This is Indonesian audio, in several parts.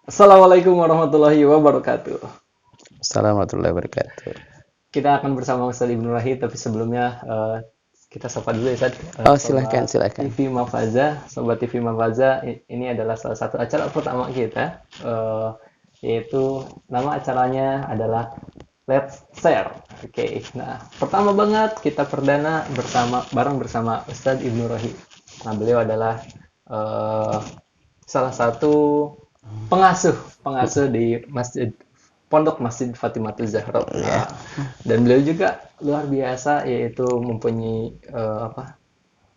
Assalamualaikum warahmatullahi wabarakatuh. Assalamualaikum warahmatullahi wabarakatuh. Kita akan bersama Ustadz Ibnu Rahid, tapi sebelumnya kita sapa dulu ya, Ustadz. Oh, silakan, Sobat silakan. TV Mafaza, Sobat TV Mafaza, ini adalah salah satu acara pertama kita, yaitu nama acaranya adalah Let's Share. Oke, nah pertama banget kita perdana bareng bersama Ustadz Ibnu Rahid. Nah, beliau adalah eh, salah satu pengasuh pengasuh di Pondok Masjid Fatimah Zahra. Ya, Dan beliau juga luar biasa, yaitu mempunyai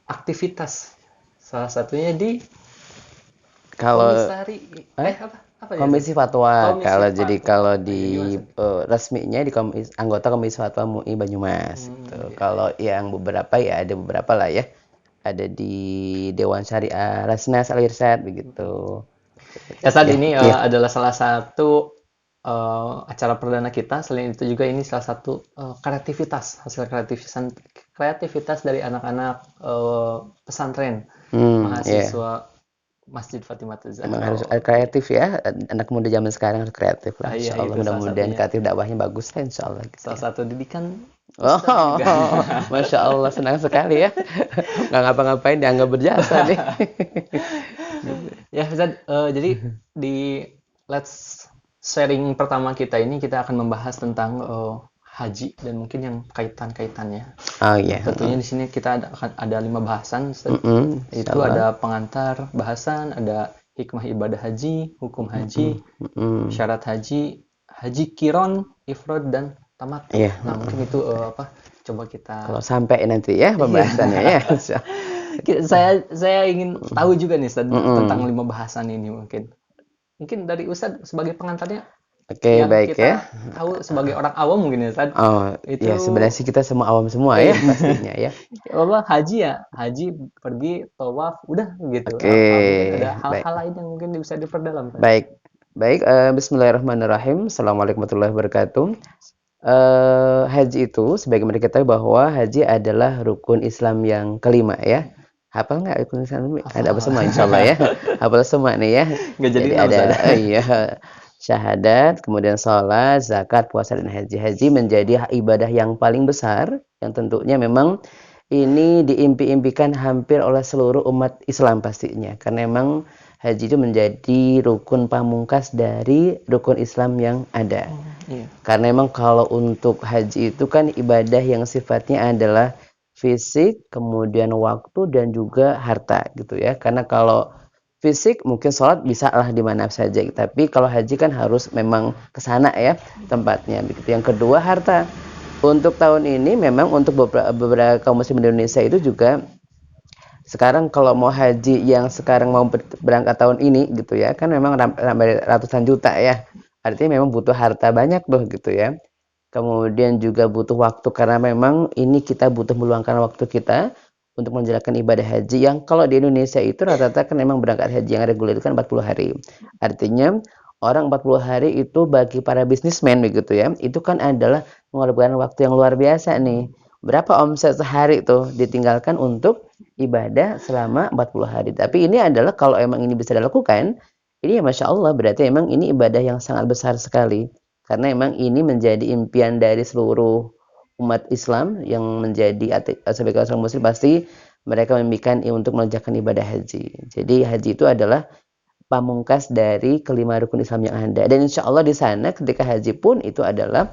aktivitas, salah satunya di kalau komisari eh apa ya, Zat? Komisi Fatwa, Komisi kalau jadi Fatwa. kalau Nah, ya gimana, di Zat? resminya di anggota Komisi Fatwa MUI Banyumas gitu. Ya, ya. Kalau yang beberapa ya ada beberapa lah ya. Ada di Dewan Syariah Rasnas Al Irsyad begitu. Ya, saat Ya, ini ya. adalah salah satu acara perdana kita. Selain itu juga ini salah satu hasil kreativitas dari anak-anak pesantren Ya. mahasiswa Masjid Fatimah Emang Zahra. harus Oke. kreatif ya. Anak muda zaman sekarang harus kreatif lah. Iya, Insya Allah itu salah mudah-mudahan satunya. kreatif dakwahnya bagus lah insya Allah gitu Salah ya. satu didikan Ustadz Oh, juga. Masya Allah senang sekali ya. Nggak ngapa-ngapain dianggap berjasa nih. Ya, Ustadz, jadi di Let's Sharing pertama kita ini kita akan membahas tentang haji dan mungkin yang kaitan-kaitannya. Oh Nah, iya. tentunya di sini kita akan ada 5 bahasan, Ustadz. Insya Itu Allah. ada pengantar bahasan, ada hikmah ibadah haji, hukum haji, Mm-mm. syarat haji, haji kiron, ifrod, dan tamattu. Iya. Nah, mungkin itu coba kita. Kalau sampai nanti ya Iya. pembahasannya ya. Saya ingin tahu juga nih, Ustadz, tentang Mm-mm. 5 bahasan ini mungkin. Mungkin dari Ustadz sebagai pengantarnya, Oke, yang baik ya. kita tahu sebagai orang awam mungkin ya, Ustadz, Oh, ya itu sebenarnya sih kita semua awam semua ya iya, pastinya ya. apa haji ya, haji pergi tawaf udah gitu. Oke, Apa mungkin ada baik. hal-hal lain yang mungkin bisa diperdalam, Ustadz? Baik. Baik, Bismillahirrahmanirrahim. Assalamualaikum warahmatullahi wabarakatuh. Haji itu sebagaimana kita tahu bahwa haji adalah rukun Islam yang kelima ya. Hafal nggak rukun Islam? Ada apa Hafal. semua insya Allah ya. Hafal semua nih ya. Nggak jadi Jadi enam, ada Ustadz. iya syahadat, kemudian sholat, zakat, puasa dan haji. Haji menjadi ibadah yang paling besar yang tentunya memang ini diimpi-impikan hampir oleh seluruh umat Islam pastinya. Karena memang haji itu menjadi rukun pamungkas dari rukun Islam yang ada. Iya. Karena memang kalau untuk haji itu kan ibadah yang sifatnya adalah fisik, kemudian waktu dan juga harta gitu ya. Karena kalau fisik mungkin sholat bisa lah di mana saja, tapi kalau haji kan harus memang ke sana ya tempatnya begitu. Yang kedua harta. Untuk tahun ini memang untuk beberapa kaum muslim Indonesia itu juga sekarang kalau mau haji yang sekarang mau berangkat tahun ini gitu ya kan memang ratusan juta ya. Artinya memang butuh harta banyak loh gitu ya. Kemudian juga butuh waktu karena memang ini kita butuh meluangkan waktu kita untuk menjalankan ibadah haji yang kalau di Indonesia itu rata-rata kan memang berangkat haji yang reguler itu kan 40 hari. Artinya orang 40 hari itu bagi para bisnismen begitu ya, itu kan adalah mengorbankan waktu yang luar biasa nih. Berapa omset sehari tuh ditinggalkan untuk ibadah selama 40 hari. Tapi ini adalah kalau emang ini bisa dilakukan, ini ya Masya Allah berarti emang ini ibadah yang sangat besar sekali. Karena emang ini menjadi impian dari seluruh umat Islam yang menjadi sebagai orang muslim pasti mereka memimpikan untuk mengerjakan ibadah haji. Jadi haji itu adalah pamungkas dari kelima rukun Islam yang ada. Dan insya Allah di sana ketika haji pun itu adalah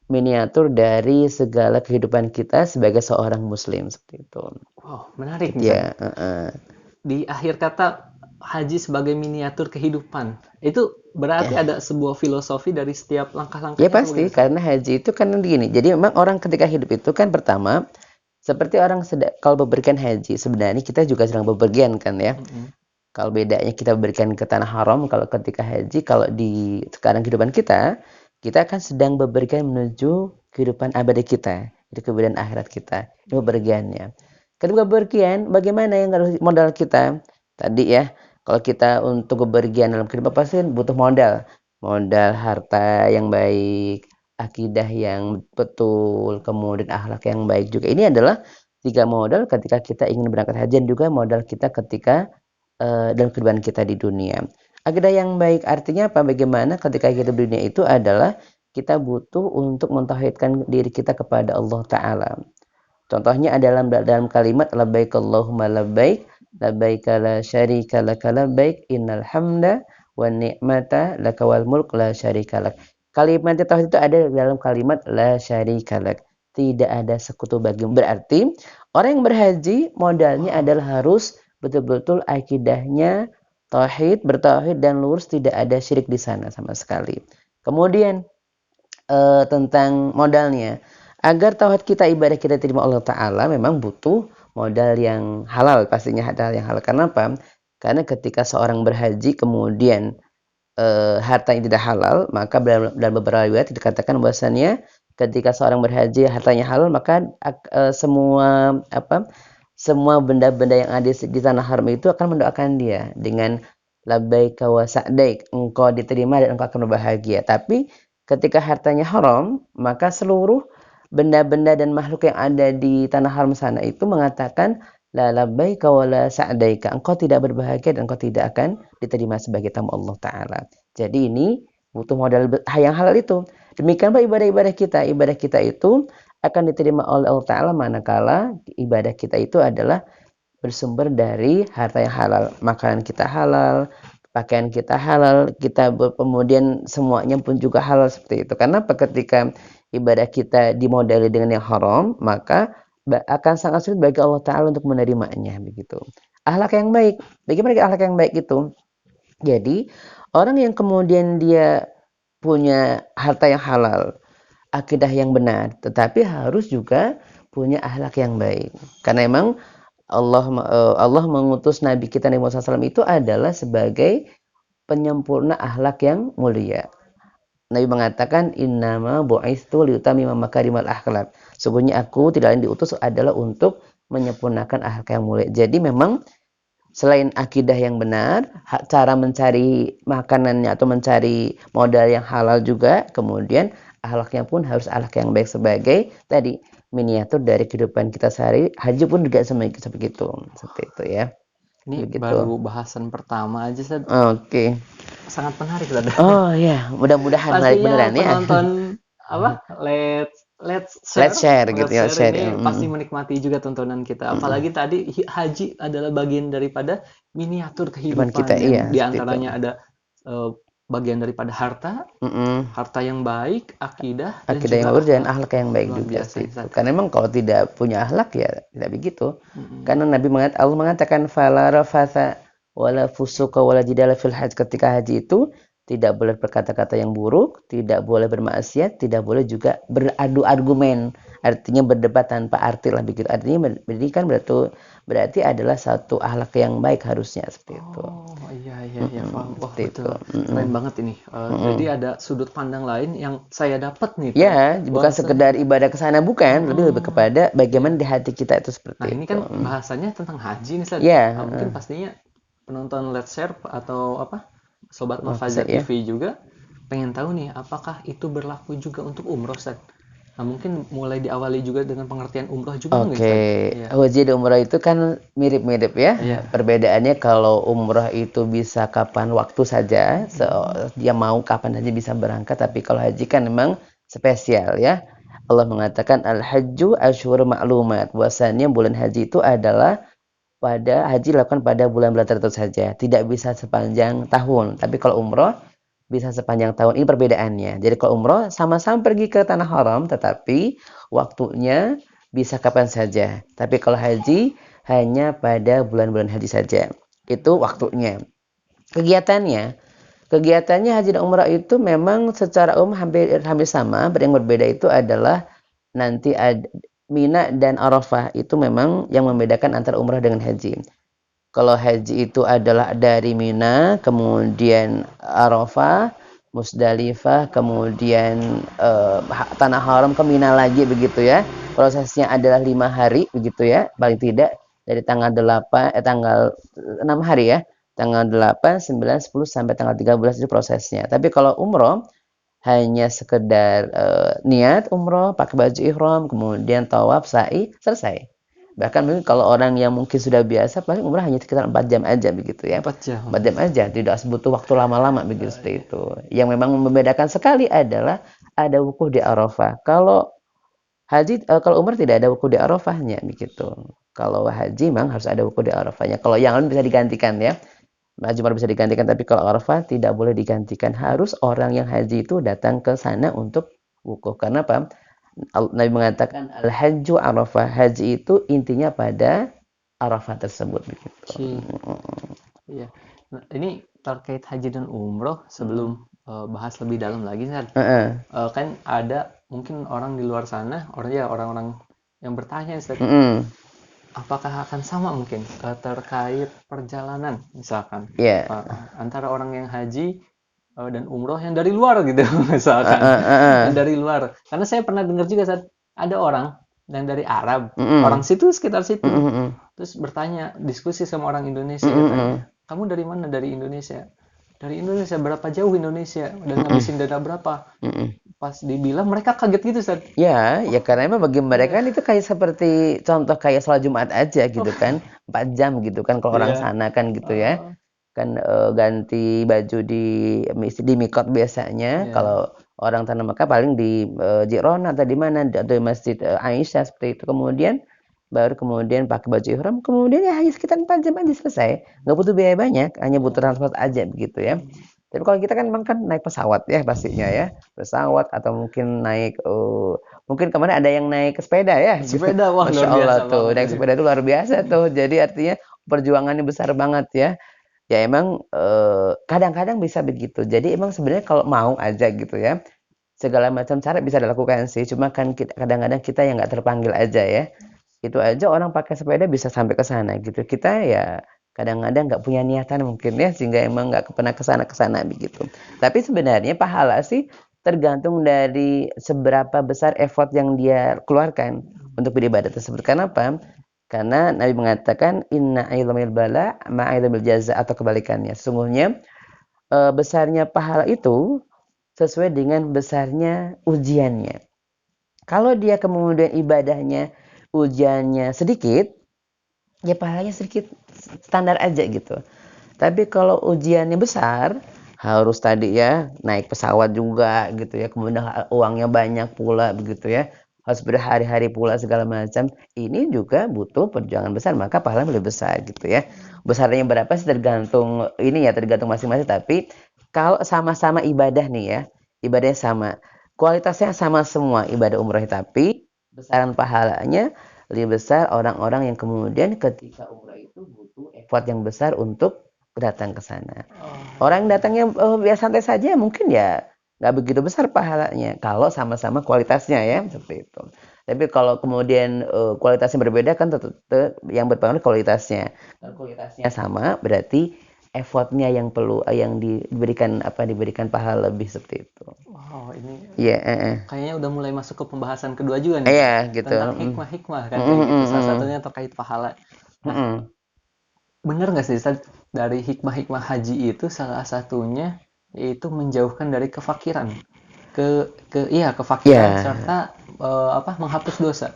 miniatur dari segala kehidupan kita sebagai seorang muslim seperti itu. Wow, menarik Gitu nih, Ustadz. ya. Di akhir kata haji sebagai miniatur kehidupan. Itu berarti Ya. ada sebuah filosofi dari setiap Ya langkah-langkahnya atau pasti bagaimana, Ustaz? karena haji itu kan gini. Jadi memang orang ketika hidup itu kan pertama seperti orang kalau bepergian haji sebenarnya kita juga sedang bepergian kan ya. Mm-mm. Kalau bedanya kita bepergian ke tanah haram kalau ketika haji kalau di sekarang kehidupan kita kan sedang bepergian menuju kehidupan abadi kita, itu kemudian akhirat kita. Itu bepergiannya. Ketika bepergian bagaimana yang harus modal kita? Tadi ya, kalau kita untuk bepergian dalam kehidupan pasti butuh modal. Modal harta yang baik, akidah yang betul, kemudian akhlak yang baik juga. Ini adalah 3 modal ketika kita ingin berangkat haji dan juga modal kita ketika dalam kehidupan kita di dunia. Akidah yang baik artinya apa? Bagaimana ketika hidup di dunia itu adalah kita butuh untuk mentauhidkan diri kita kepada Allah Ta'ala. Contohnya adalah dalam kalimat labbaik Allahumma labbaik, labbaik la syarika laka labbaik, innal hamda wan ni'mata laka wal mulk la syarika lak. Kalimat tauhid itu ada dalam kalimat la syarika lak. Tidak ada sekutu bagimu. Berarti orang yang berhaji modalnya adalah harus betul-betul akidahnya tauhid, bertauhid dan lurus, tidak ada syirik di sana sama sekali. Kemudian tentang modalnya. Agar tauhid kita, ibadah kita diterima Allah Ta'ala, memang butuh modal yang halal, pastinya modal yang halal. Karena apa? Karena ketika seorang berhaji kemudian hartanya tidak halal, maka dalam beberapa riwayat dikatakan bahwasannya ketika seorang berhaji hartanya halal, maka semua benda-benda yang ada di tanah haram itu akan mendoakan dia dengan labbaika wa sa'daik, engkau diterima dan engkau akan berbahagia. Tapi ketika hartanya haram, maka seluruh benda-benda dan makhluk yang ada di tanah haram sana itu mengatakan la labbaika wa la sa'daika, engkau tidak berbahagia dan engkau tidak akan diterima sebagai tamu Allah Ta'ala. Jadi ini butuh modal yang halal itu. Demikian pula ibadah kita itu akan diterima oleh Allah Ta'ala manakala ibadah kita itu adalah bersumber dari harta yang halal. Makanan kita halal, pakaian kita halal, kemudian semuanya pun juga halal seperti itu. Karena ketika ibadah kita dimodali dengan yang haram, maka akan sangat sulit bagi Allah Ta'ala untuk menerimanya. Begitu. Akhlak yang baik. Bagaimana akhlak yang baik itu? Jadi, orang yang kemudian dia punya harta yang halal, akidah yang benar, tetapi harus juga punya akhlak yang baik. Karena memang Allah mengutus Nabi kita Nabi Muhammad SAW itu adalah sebagai penyempurna akhlak yang mulia. Nabi mengatakan innama bu'istu liutamima makarimal akhlak. Sesungguhnya aku tidak lain diutus adalah untuk menyempurnakan akhlak yang mulia. Jadi memang selain akidah yang benar, cara mencari makanannya atau mencari modal yang halal juga, kemudian akhlaknya pun harus akhlak yang baik sebagai tadi miniatur dari kehidupan kita sehari. Haji pun juga seperti itu ya. Ini Begitu. baru bahasan pertama aja, Ustaz. Oke. Sangat menarik, Ustaz. Oh ya, mudah-mudahan menarik beneran ya. Penonton let's share gitu ya. Ini pasti menikmati juga tontonan kita. Apalagi tadi haji adalah bagian daripada miniatur kehidupan kita. Iya, di antaranya ada bagian daripada harta yang baik, akidah yang lurus dan akhlak yang baik juga sih. Karena memang kalau tidak punya akhlak ya tidak begitu. Karena Allah mengatakan fala rafatha wala fusuqa wala jidala fil hajj, ketika haji itu tidak boleh berkata-kata yang buruk, tidak boleh bermaksiat, tidak boleh juga beradu argumen, artinya berdebat tanpa arti lah begitu. Artinya pendidikan berarti adalah satu akhlak yang baik harusnya seperti itu. Oh iya, wah betul. Keren banget ini. Jadi ada sudut pandang lain yang saya dapat nih. Ya, bukan sekedar ibadah ke sana, bukan, lebih kepada bagaimana di hati kita itu seperti itu. Nah, ini kan bahasanya tentang haji nih, Ustaz. Mungkin pastinya penonton Let's Share atau Sobat Mafaza TV juga pengen tahu nih, apakah itu berlaku juga untuk umroh, Ustaz? Nah, mungkin mulai diawali juga dengan pengertian umroh juga. Haji dan umroh itu kan mirip-mirip ya. Perbedaannya kalau umroh itu bisa kapan waktu saja, dia mau kapan aja bisa berangkat. Tapi kalau haji kan memang spesial ya. Allah mengatakan al-hajju asyhur ma'lumat. Bahwasanya bulan haji itu adalah haji dilakukan pada bulan-bulan tertentu saja, tidak bisa sepanjang tahun. Tapi kalau umroh bisa sepanjang tahun. Ini perbedaannya. Jadi kalau umroh sama-sama pergi ke tanah haram, tetapi waktunya bisa kapan saja. Tapi kalau haji hanya pada bulan-bulan haji saja. Itu waktunya. Kegiatannya haji dan umrah itu memang secara umum hampir sama. Yang berbeda itu adalah nanti ada Mina dan Arafah, itu memang yang membedakan antara umrah dengan haji. Kalau haji itu adalah dari Mina, kemudian Arafah, Musdalifah, kemudian Tanah Haram ke Mina lagi begitu ya. Prosesnya adalah 5 hari begitu ya, paling tidak dari tanggal 6 hari ya. Tanggal 8, 9, 10 sampai tanggal 13 itu prosesnya. Tapi kalau umroh hanya sekedar niat umroh, pakai baju ihram, kemudian tawaf, sa'i, selesai. Bahkan mungkin kalau orang yang mungkin sudah biasa paling umrah hanya sekitar 4 jam aja begitu ya. 4 jam. 4 jam aja, tidak butuh waktu lama-lama begitu seperti itu. Yang memang membedakan sekali adalah ada wukuf di Arafah. Kalau kalau umrah tidak ada wukuf di Arafahnya begitu. Kalau haji memang harus ada wukuf di Arafahnya. Kalau yang lain bisa digantikan ya. Haji umrah bisa digantikan, tapi kalau Arafah tidak boleh digantikan. Harus orang yang haji itu datang ke sana untuk wukuf. Karena apa? Nabi mengatakan al-hajju Arafah. Haji itu intinya pada Arafah tersebut begitu. Iya. Nah, ini terkait haji dan umroh sebelum bahas lebih dalam lagi kan. Kan ada mungkin orang di luar sana, orang-orang yang bertanya Ustaz, apakah akan sama mungkin terkait perjalanan misalkan antara orang yang haji dan umroh yang dari luar gitu misalkan yang dari luar, karena saya pernah dengar juga saat ada orang yang dari Arab, orang situ sekitar situ, terus bertanya, diskusi sama orang Indonesia, katanya, kamu dari mana? Dari Indonesia. Dari Indonesia, berapa jauh Indonesia dan ngabisin dana berapa? Pas dibilang mereka kaget gitu Ustaz. Ya karena emang bagi mereka kan itu kayak seperti contoh kayak sholat Jumat aja gitu kan, 4 jam gitu kan kalau orang sana kan gitu ya. Kan ganti baju di mikot biasanya. Kalau orang tanah Mekah paling di Jirona atau di mana, di Masjid Aisyah seperti itu. Kemudian pakai baju ihram, kemudian ya hanya sekitar 4 jam aja selesai. Nggak butuh biaya banyak, hanya butuh transport aja begitu ya. Tapi kalau kita kan memang kan naik pesawat ya pastinya ya. Pesawat atau mungkin naik mungkin kemarin ada yang naik sepeda ya. Sepeda, wah Masya luar Allah biasa tuh, banget. naik sepeda itu luar biasa tuh. Jadi artinya perjuangannya besar banget ya. Ya emang kadang-kadang bisa begitu. Jadi emang sebenarnya kalau mau aja gitu ya, segala macam cara bisa dilakukan sih. Cuma kan kadang-kadang kita yang nggak terpanggil aja ya. Itu aja orang pakai sepeda bisa sampai ke sana gitu. Kita ya kadang-kadang nggak punya niatan mungkin ya, sehingga emang nggak pernah ke sana begitu. Tapi sebenarnya pahala sih tergantung dari seberapa besar effort yang dia keluarkan untuk beribadah tersebut. Kenapa? Karena Nabi mengatakan inna ailamil bala ma'ailamil jaza, atau kebalikannya. Sesungguhnya besarnya pahala itu sesuai dengan besarnya ujiannya. Kalau dia kemudian ibadahnya ujiannya sedikit, ya pahalanya sedikit, standar aja gitu. Tapi kalau ujiannya besar, harus tadi ya naik pesawat juga gitu ya, kemudian uangnya banyak pula begitu ya, harus berhari-hari pula segala macam. Ini juga butuh perjuangan besar, maka pahalanya lebih besar gitu ya. Besarnya berapa sih tergantung ini ya, tergantung masing-masing. Tapi kalau sama-sama ibadah nih ya, ibadahnya sama, kualitasnya sama semua ibadah umroh, tapi besaran pahalanya lebih besar orang-orang yang kemudian ketika umrah itu butuh effort yang besar untuk datang ke sana. Orang yang datangnya biar santai saja mungkin ya nggak begitu besar pahalanya kalau sama-sama kualitasnya ya seperti itu. Tapi kalau kemudian kualitasnya berbeda kan tetap yang berpengaruh kualitasnya. Kalau kualitasnya sama berarti effortnya yang perlu yang diberikan pahala lebih seperti itu. Wow, ini kayaknya udah mulai masuk ke pembahasan kedua juga nih. Iya, gitu. Tentang hikmah-hikmah kan kayak gitu. Salah satunya terkait pahala. Nah, bener nggak sih Ustaz, dari hikmah-hikmah haji itu salah satunya yaitu menjauhkan dari kefakiran, kefakiran serta menghapus dosa.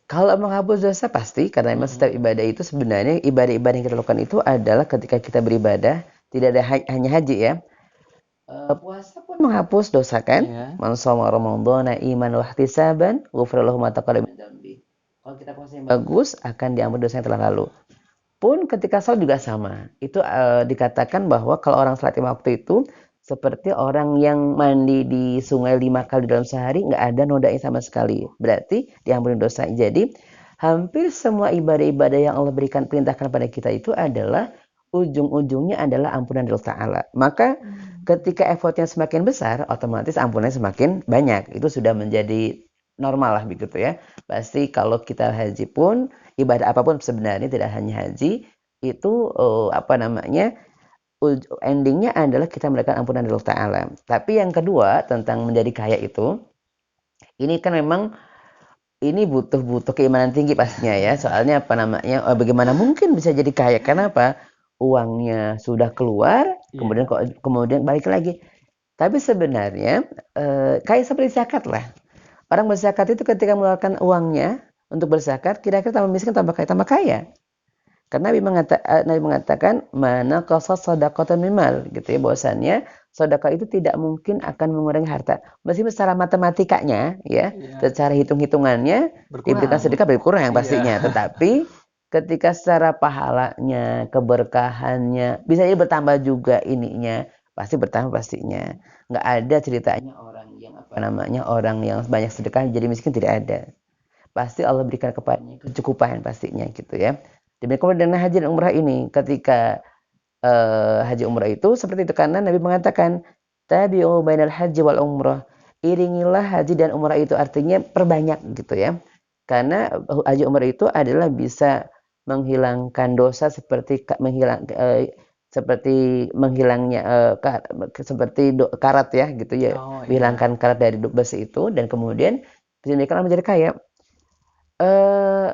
Kalau menghapus dosa pasti, karena memang setiap ibadah itu sebenarnya ibadah-ibadah yang kita lakukan itu adalah ketika kita beribadah, tidak ada hanya haji ya. Puasa pun menghapus dosa kan? Man shoma ramadhana imanan wa ihtisaban, ghufira lahu ma taqaddama min dzambi. Kalau kita puasanya bagus, akan diampuni dosa yang telah lalu. Pun ketika salat juga sama. Itu dikatakan bahwa kalau orang salat 5 waktu itu seperti orang yang mandi di sungai 5 kali dalam sehari, nggak ada nodanya sama sekali. Berarti diampuni dosa. Jadi hampir semua ibadah-ibadah yang Allah berikan perintahkan pada kita itu adalah ujung-ujungnya adalah ampunan dari Allah Ta'ala. Maka ketika effortnya semakin besar, otomatis ampunannya semakin banyak. Itu sudah menjadi normal lah begitu ya. Pasti kalau kita haji pun, ibadah apapun sebenarnya tidak hanya haji, itu endingnya adalah kita mendapatkan ampunan dari Allah Ta'ala. Tapi yang kedua tentang menjadi kaya itu, ini kan memang ini butuh keimanan tinggi pastinya ya. Soalnya bagaimana mungkin bisa jadi kaya? Kenapa? Uangnya sudah keluar, kemudian balik lagi. Tapi sebenarnya kayak seperti zakat lah. Orang berzakat itu ketika mengeluarkan uangnya, untuk berzakat, kira-kira tambah miskin tambah kaya, tambah kaya. Karena Nabi mengatakan mana qasas shadaqatan mimal gitu ya, bahwasannya sedekah itu tidak mungkin akan mengurangi harta. Meskipun secara matematikanya ya, Iya, secara hitung-hitungannya diberikan berkurang. sedekah berkurang pastinya, Iya. tetapi ketika secara pahalanya, keberkahannya bisa jadi bertambah juga ininya, pasti bertambah pastinya. Nggak ada ceritanya orang yang orang yang banyak sedekah jadi miskin, tidak ada. Pasti Allah berikan kepadanya kecukupan pastinya gitu ya. Demikian dengan haji dan umrah ini, ketika haji umrah itu seperti itu karena Nabi mengatakan tabi'u bainal haji wal umrah, iringilah haji dan umrah itu, artinya perbanyak gitu ya, karena haji umrah itu adalah bisa menghilangkan dosa seperti menghilangnya seperti karat ya gitu ya, Oh iya. menghilangkan karat dari besi itu, dan kemudian dijadikan menjadi kaya. eh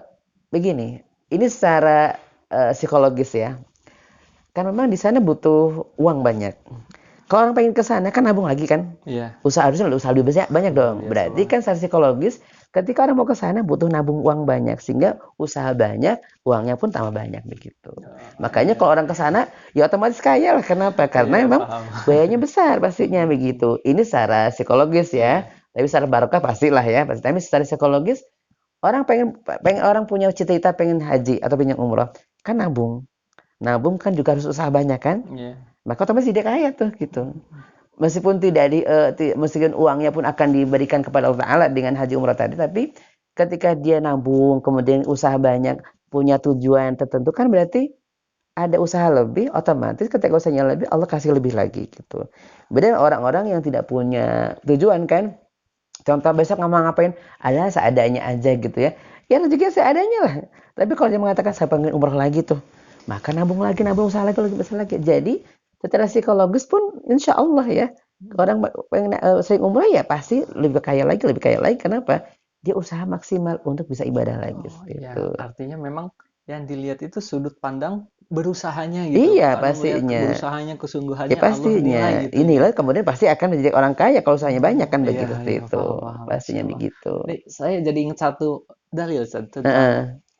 Begini, ini secara psikologis ya. Kan memang di sana butuh uang banyak. Kalau orang pengen ke sana kan nabung lagi kan. Iya. Harusnya usaha lebih banyak Luar dong. biasa Berarti banget. kan secara psikologis ketika orang mau ke sana butuh nabung uang banyak sehingga usaha banyak, uangnya pun tambah banyak begitu. Oh, Makanya iya. kalau orang ke sana ya otomatis kaya lah. Kenapa? Karena Iya, memang paham. biayanya besar pastinya begitu. Ini secara psikologis ya. Iya. Tapi secara barokah pastilah ya. Tapi secara psikologis orang pengen pengen orang punya cita-cita pengen haji atau pengen umroh kan nabung. Nabung kan juga harus usaha banyak kan? Iya. Maka otomatis dia kaya tuh gitu. Meskipun tidak meskipun uangnya pun akan diberikan kepada Allah Taala dengan haji umrah tadi, tapi ketika dia nabung, kemudian usaha banyak, punya tujuan tertentu kan berarti ada usaha lebih, otomatis ketika usahanya lebih Allah kasih lebih lagi gitu. Beda orang-orang yang tidak punya tujuan kan. Contoh besok nggak mau ngapain, ada seadanya aja gitu ya. Ya rezeki seadanya lah. Tapi kalau dia mengatakan saya pengen umrah lagi tuh, maka nabung lagi, nabung usaha lagi, besar lagi. Jadi secara psikologis pun insya Allah ya, orang pengen sering umrah ya pasti lebih kaya lagi, lebih kaya lagi. Kenapa? Dia usaha maksimal untuk bisa ibadah lagi Oh iya, gitu. artinya memang yang dilihat itu sudut pandang berusahanya gitu. Iya Kalau melihat pastinya. berusahanya, Ya kesungguhannya, Allah pastinya. nilai gitu ya. Inilah kemudian pasti akan menjadi orang kaya kalau usahanya banyak kan Iya, begitu seperti iya, itu. paham, paham. Masya Pastinya Allah. begitu. Nih, saya jadi ingat satu dalil Ustaz,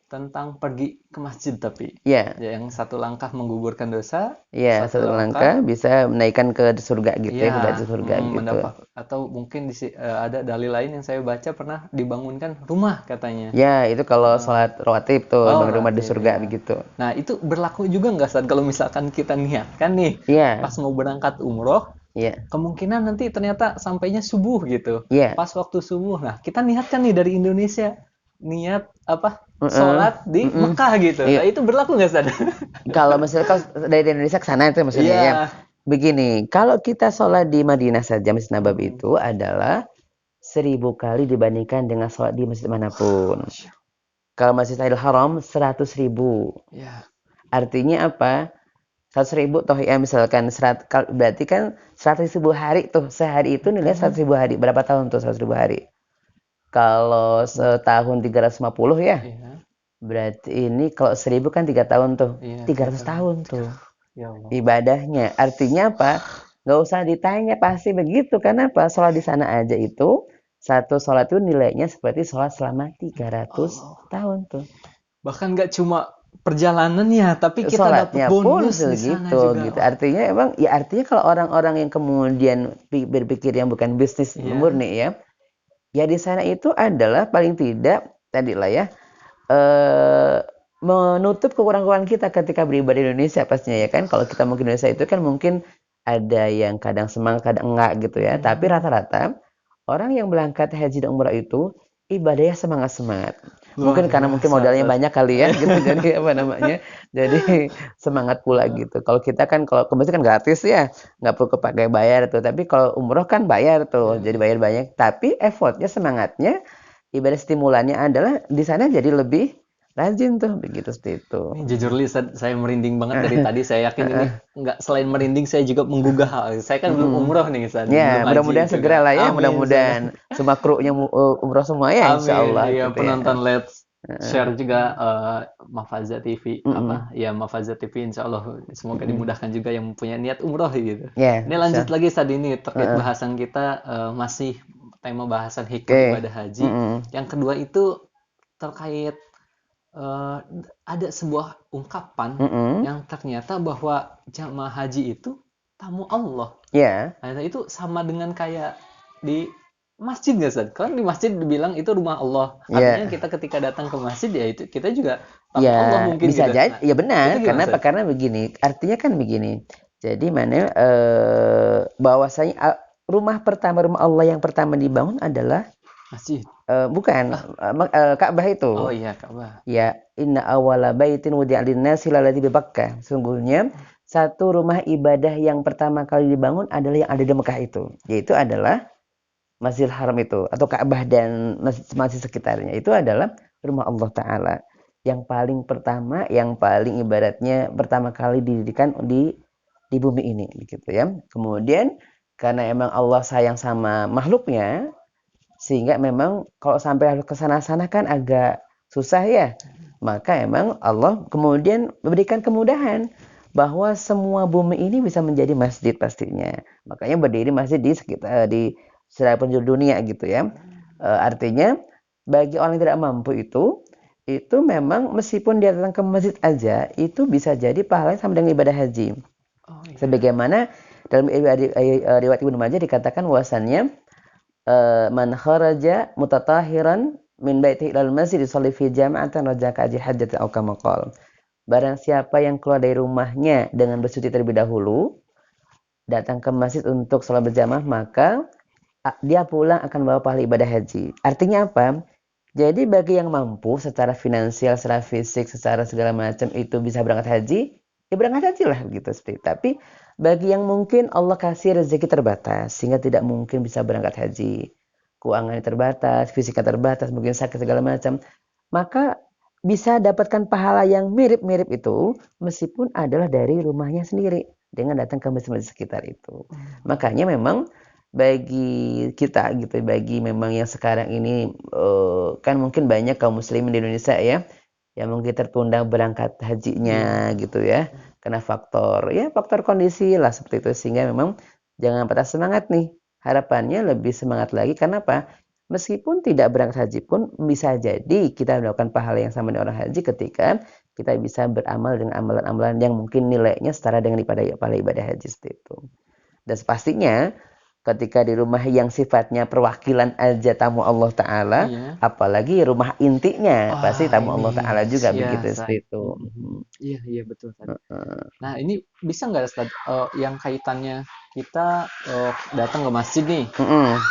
tentang Heeh. pergi ke masjid tapi Ya. ya, yang satu langkah menggugurkan dosa, Ya, satu satu langkah langkah bisa menaikkan ke surga gitu ya, iya, ke derajat surga gitu. mendapat, atau mungkin ada dalil lain yang saya baca pernah dibangunkan rumah katanya. Ya, itu kalau Heeh. sholat rawatib tuh, Oh, bang rumah di ratib surga ya. begitu. Nah, itu berlaku juga nggak saat kalau misalkan kita niatkan nih pas Iya, mau berangkat umroh, iya, kemungkinan nanti ternyata sampainya subuh gitu. iya. Pas waktu subuh. Nah, kita niatkan nih dari Indonesia, niat apa? Heeh, Sholat di heeh. Mekah gitu. Iya. Nah, itu berlaku nggak Sad? Kalau misalnya kalau dari Indonesia ke sana itu maksudnya ya. Iya. Begini, kalau kita sholat di Madinah saja, Masjid Nabawi Mm-mm. itu adalah 1000 kali dibandingkan dengan sholat di masjid manapun. Masya- Kalau Masjidil Haram 100.000. Ya. Artinya apa? 100.000 toh ya misalkan berarti kan 100.000 hari tuh, sehari itu nilai Mm-mm. 100.000 hari, berapa tahun tuh 100.000 hari? Kalau setahun 350 ya, Iya. berarti ini kalau 1000 kan 3 tahun tuh, Iya, 300 3 tahun. tahun tuh Ya Allah. ibadahnya. Artinya apa? Nggak usah ditanya, pasti begitu. Kenapa? Sholat di sana aja itu satu sholat itu nilainya seperti sholat selama 300 Allah. tahun tuh. Bahkan nggak cuma perjalanannya, tapi kita dapat Sholatnya pun bonus di sana segitu juga. gitu. Wah, Artinya emang ya artinya kalau orang-orang yang kemudian berpikir yang bukan bisnis iya. murni ya, ya di sana itu adalah paling tidak tadi lah ya eh menutup kekurangan kita ketika beribadah di Indonesia pastinya ya kan. Kalau kita mungkin Indonesia itu kan mungkin ada yang kadang semangat kadang enggak gitu ya. Tapi Hmm. rata-rata orang yang berangkat haji dan umrah itu ibadahnya semangat-semangat. Luar Mungkin karena mungkin biasa, modalnya Ustaz. banyak kali ya gitu. Jadi apa namanya? Jadi semangat pula gitu. Kalau kita kan kalau ke masjid kan gratis ya, nggak perlu kepakai bayar tuh. Tapi kalau umroh kan bayar tuh. Ya, Jadi ya. bayar banyak. Tapi effortnya, semangatnya, ibadah stimulannya adalah di sana jadi lebih rajin tuh begitu seperti itu. Ini jujur li, saya merinding banget dari tadi. Saya yakin ini Heeh. nggak, selain merinding, saya juga menggugah hal. Saya kan belum Mm-mm. umroh nih, Ustaz. Ya, Belum haji mudah-mudahan segera juga. lah ya. Amin, Ustaz. Mudah-mudahan semua krunya umroh semua ya, insya Amin. Allah Ya, gitu ya. penonton Let's Heeh. Share juga Mafaza TV Mm-mm. apa ya, Mafaza TV insya Allah semoga Mm-mm. dimudahkan juga yang punya niat umroh gitu. Ya, Ini lanjut insya. lagi saat ini terkait Heeh. bahasan kita, masih tema bahasan hikmah Oke. ibadah haji. Mm-mm. Yang kedua itu terkait ada sebuah ungkapan Mm-mm. yang ternyata bahwa jamaah haji itu tamu Allah. Ya, Nah, itu sama dengan kayak di masjid nggak, Ustaz? Kan di masjid dibilang itu rumah Allah. Artinya ya, kita ketika datang ke masjid ya itu kita juga tamu Allah ya mungkin bisa gitu. jadi, Nah, ya itu benar. gimana, Karena apa? Ustaz? Karena begini, artinya kan begini. Jadi mana bahwasanya rumah pertama, rumah Allah yang pertama dibangun adalah Masjid. bukan Lah, Ka'bah itu. oh iya, Ka'bah. Ya, inna awwala baitin wudi'a lin-nasi lalladzi bi Bakkah. Sungguhnya satu rumah ibadah yang pertama kali dibangun adalah yang ada di Mekah itu, yaitu adalah Masjidil Haram itu atau Ka'bah dan masjid sekitarnya. Itu adalah rumah Allah taala yang paling pertama, yang paling ibaratnya pertama kali didirikan di bumi ini gitu ya. Kemudian karena emang Allah sayang sama makhluknya, sehingga memang kalau sampai harus ke sana-sana kan agak susah ya. Maka emang Allah kemudian memberikan kemudahan bahwa semua bumi ini bisa menjadi masjid pastinya. Makanya berdiri masjid di sekitar di seluruh penjuru dunia gitu ya. Artinya bagi orang yang tidak mampu itu memang meskipun dia datang ke masjid aja itu bisa jadi pahalanya sama dengan ibadah haji. Oh iya. Sebagaimana dalam riwayat Ibnu Majah dikatakan bahwasannya man kharaja mutatahiran min baitihi ilal masjid yusalli fi jama'atan raja'a ka ajri hajjatin aw kama qala. Barang siapa yang keluar dari rumahnya dengan bersuci terlebih dahulu, datang ke masjid untuk sholat berjamaah, maka dia pulang akan bawa pahala ibadah haji. Artinya apa? Jadi bagi yang mampu secara finansial, secara fisik, secara segala macam itu bisa berangkat haji, ya berangkat haji lah gitu seperti. Tapi bagi yang mungkin Allah kasih rezeki terbatas sehingga tidak mungkin bisa berangkat haji, keuangannya terbatas, fisiknya terbatas, mungkin sakit segala macam, maka bisa dapatkan pahala yang mirip-mirip itu meskipun adalah dari rumahnya sendiri dengan datang ke masjid-masjid sekitar itu. Makanya memang bagi kita gitu, bagi memang yang sekarang ini kan mungkin banyak kaum muslimin di Indonesia ya yang mungkin tertunda berangkat hajinya gitu ya karena faktor kondisi lah seperti itu, sehingga memang jangan patah semangat nih, harapannya lebih semangat lagi. Karena apa? Meskipun tidak berangkat haji pun bisa jadi kita mendapatkan pahala yang sama dengan orang haji ketika kita bisa beramal dengan amalan-amalan yang mungkin nilainya setara dengan pahala ibadah haji seperti itu. Dan pastinya ketika di rumah yang sifatnya perwakilan aja tamu Allah Ta'ala, Iya. apalagi rumah intinya pasti tamu Ini Allah Ta'ala juga ya, begitu Ustaz. seperti itu. Iya, iya betul, Ustaz. Nah, ini bisa nggak, Ustaz, yang kaitannya kita datang ke masjid nih,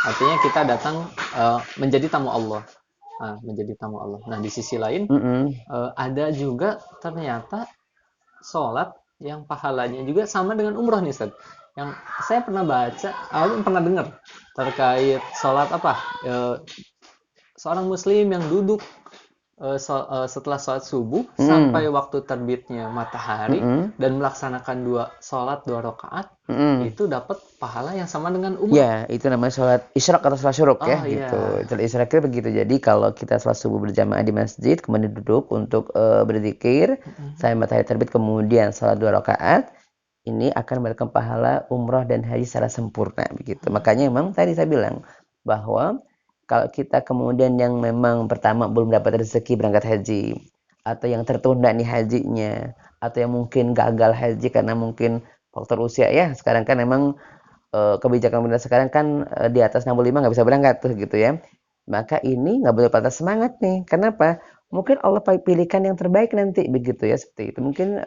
artinya kita datang menjadi tamu Allah. Nah, menjadi tamu Allah. Nah, di sisi lain ada juga ternyata sholat yang pahalanya juga sama dengan umroh nih, Ustaz. Yang saya pernah baca, pernah dengar terkait sholat apa? Seorang muslim yang duduk setelah sholat subuh sampai waktu terbitnya matahari dan melaksanakan dua rakaat itu dapat pahala yang sama dengan umroh. Ya, itu namanya sholat isyraq atau sholat syuruk ya Oh gitu. iya. Sholat isyraq itu begitu. Jadi kalau kita sholat subuh berjamaah di masjid, kemudian duduk untuk berzikir sampai matahari terbit, kemudian sholat 2 rakaat, ini akan mendapatkan pahala umroh dan haji secara sempurna begitu. Makanya memang tadi saya bilang bahwa kalau kita kemudian yang memang pertama belum dapat rezeki berangkat haji, atau yang tertunda nih hajinya, atau yang mungkin gagal haji karena mungkin faktor usia ya, sekarang kan memang kebijakan pemerintah sekarang kan di atas 65 nggak bisa berangkat tuh gitu ya. Maka ini nggak boleh patah semangat nih. Kenapa? Mungkin Allah pilihkan yang terbaik nanti begitu ya, seperti itu. Mungkin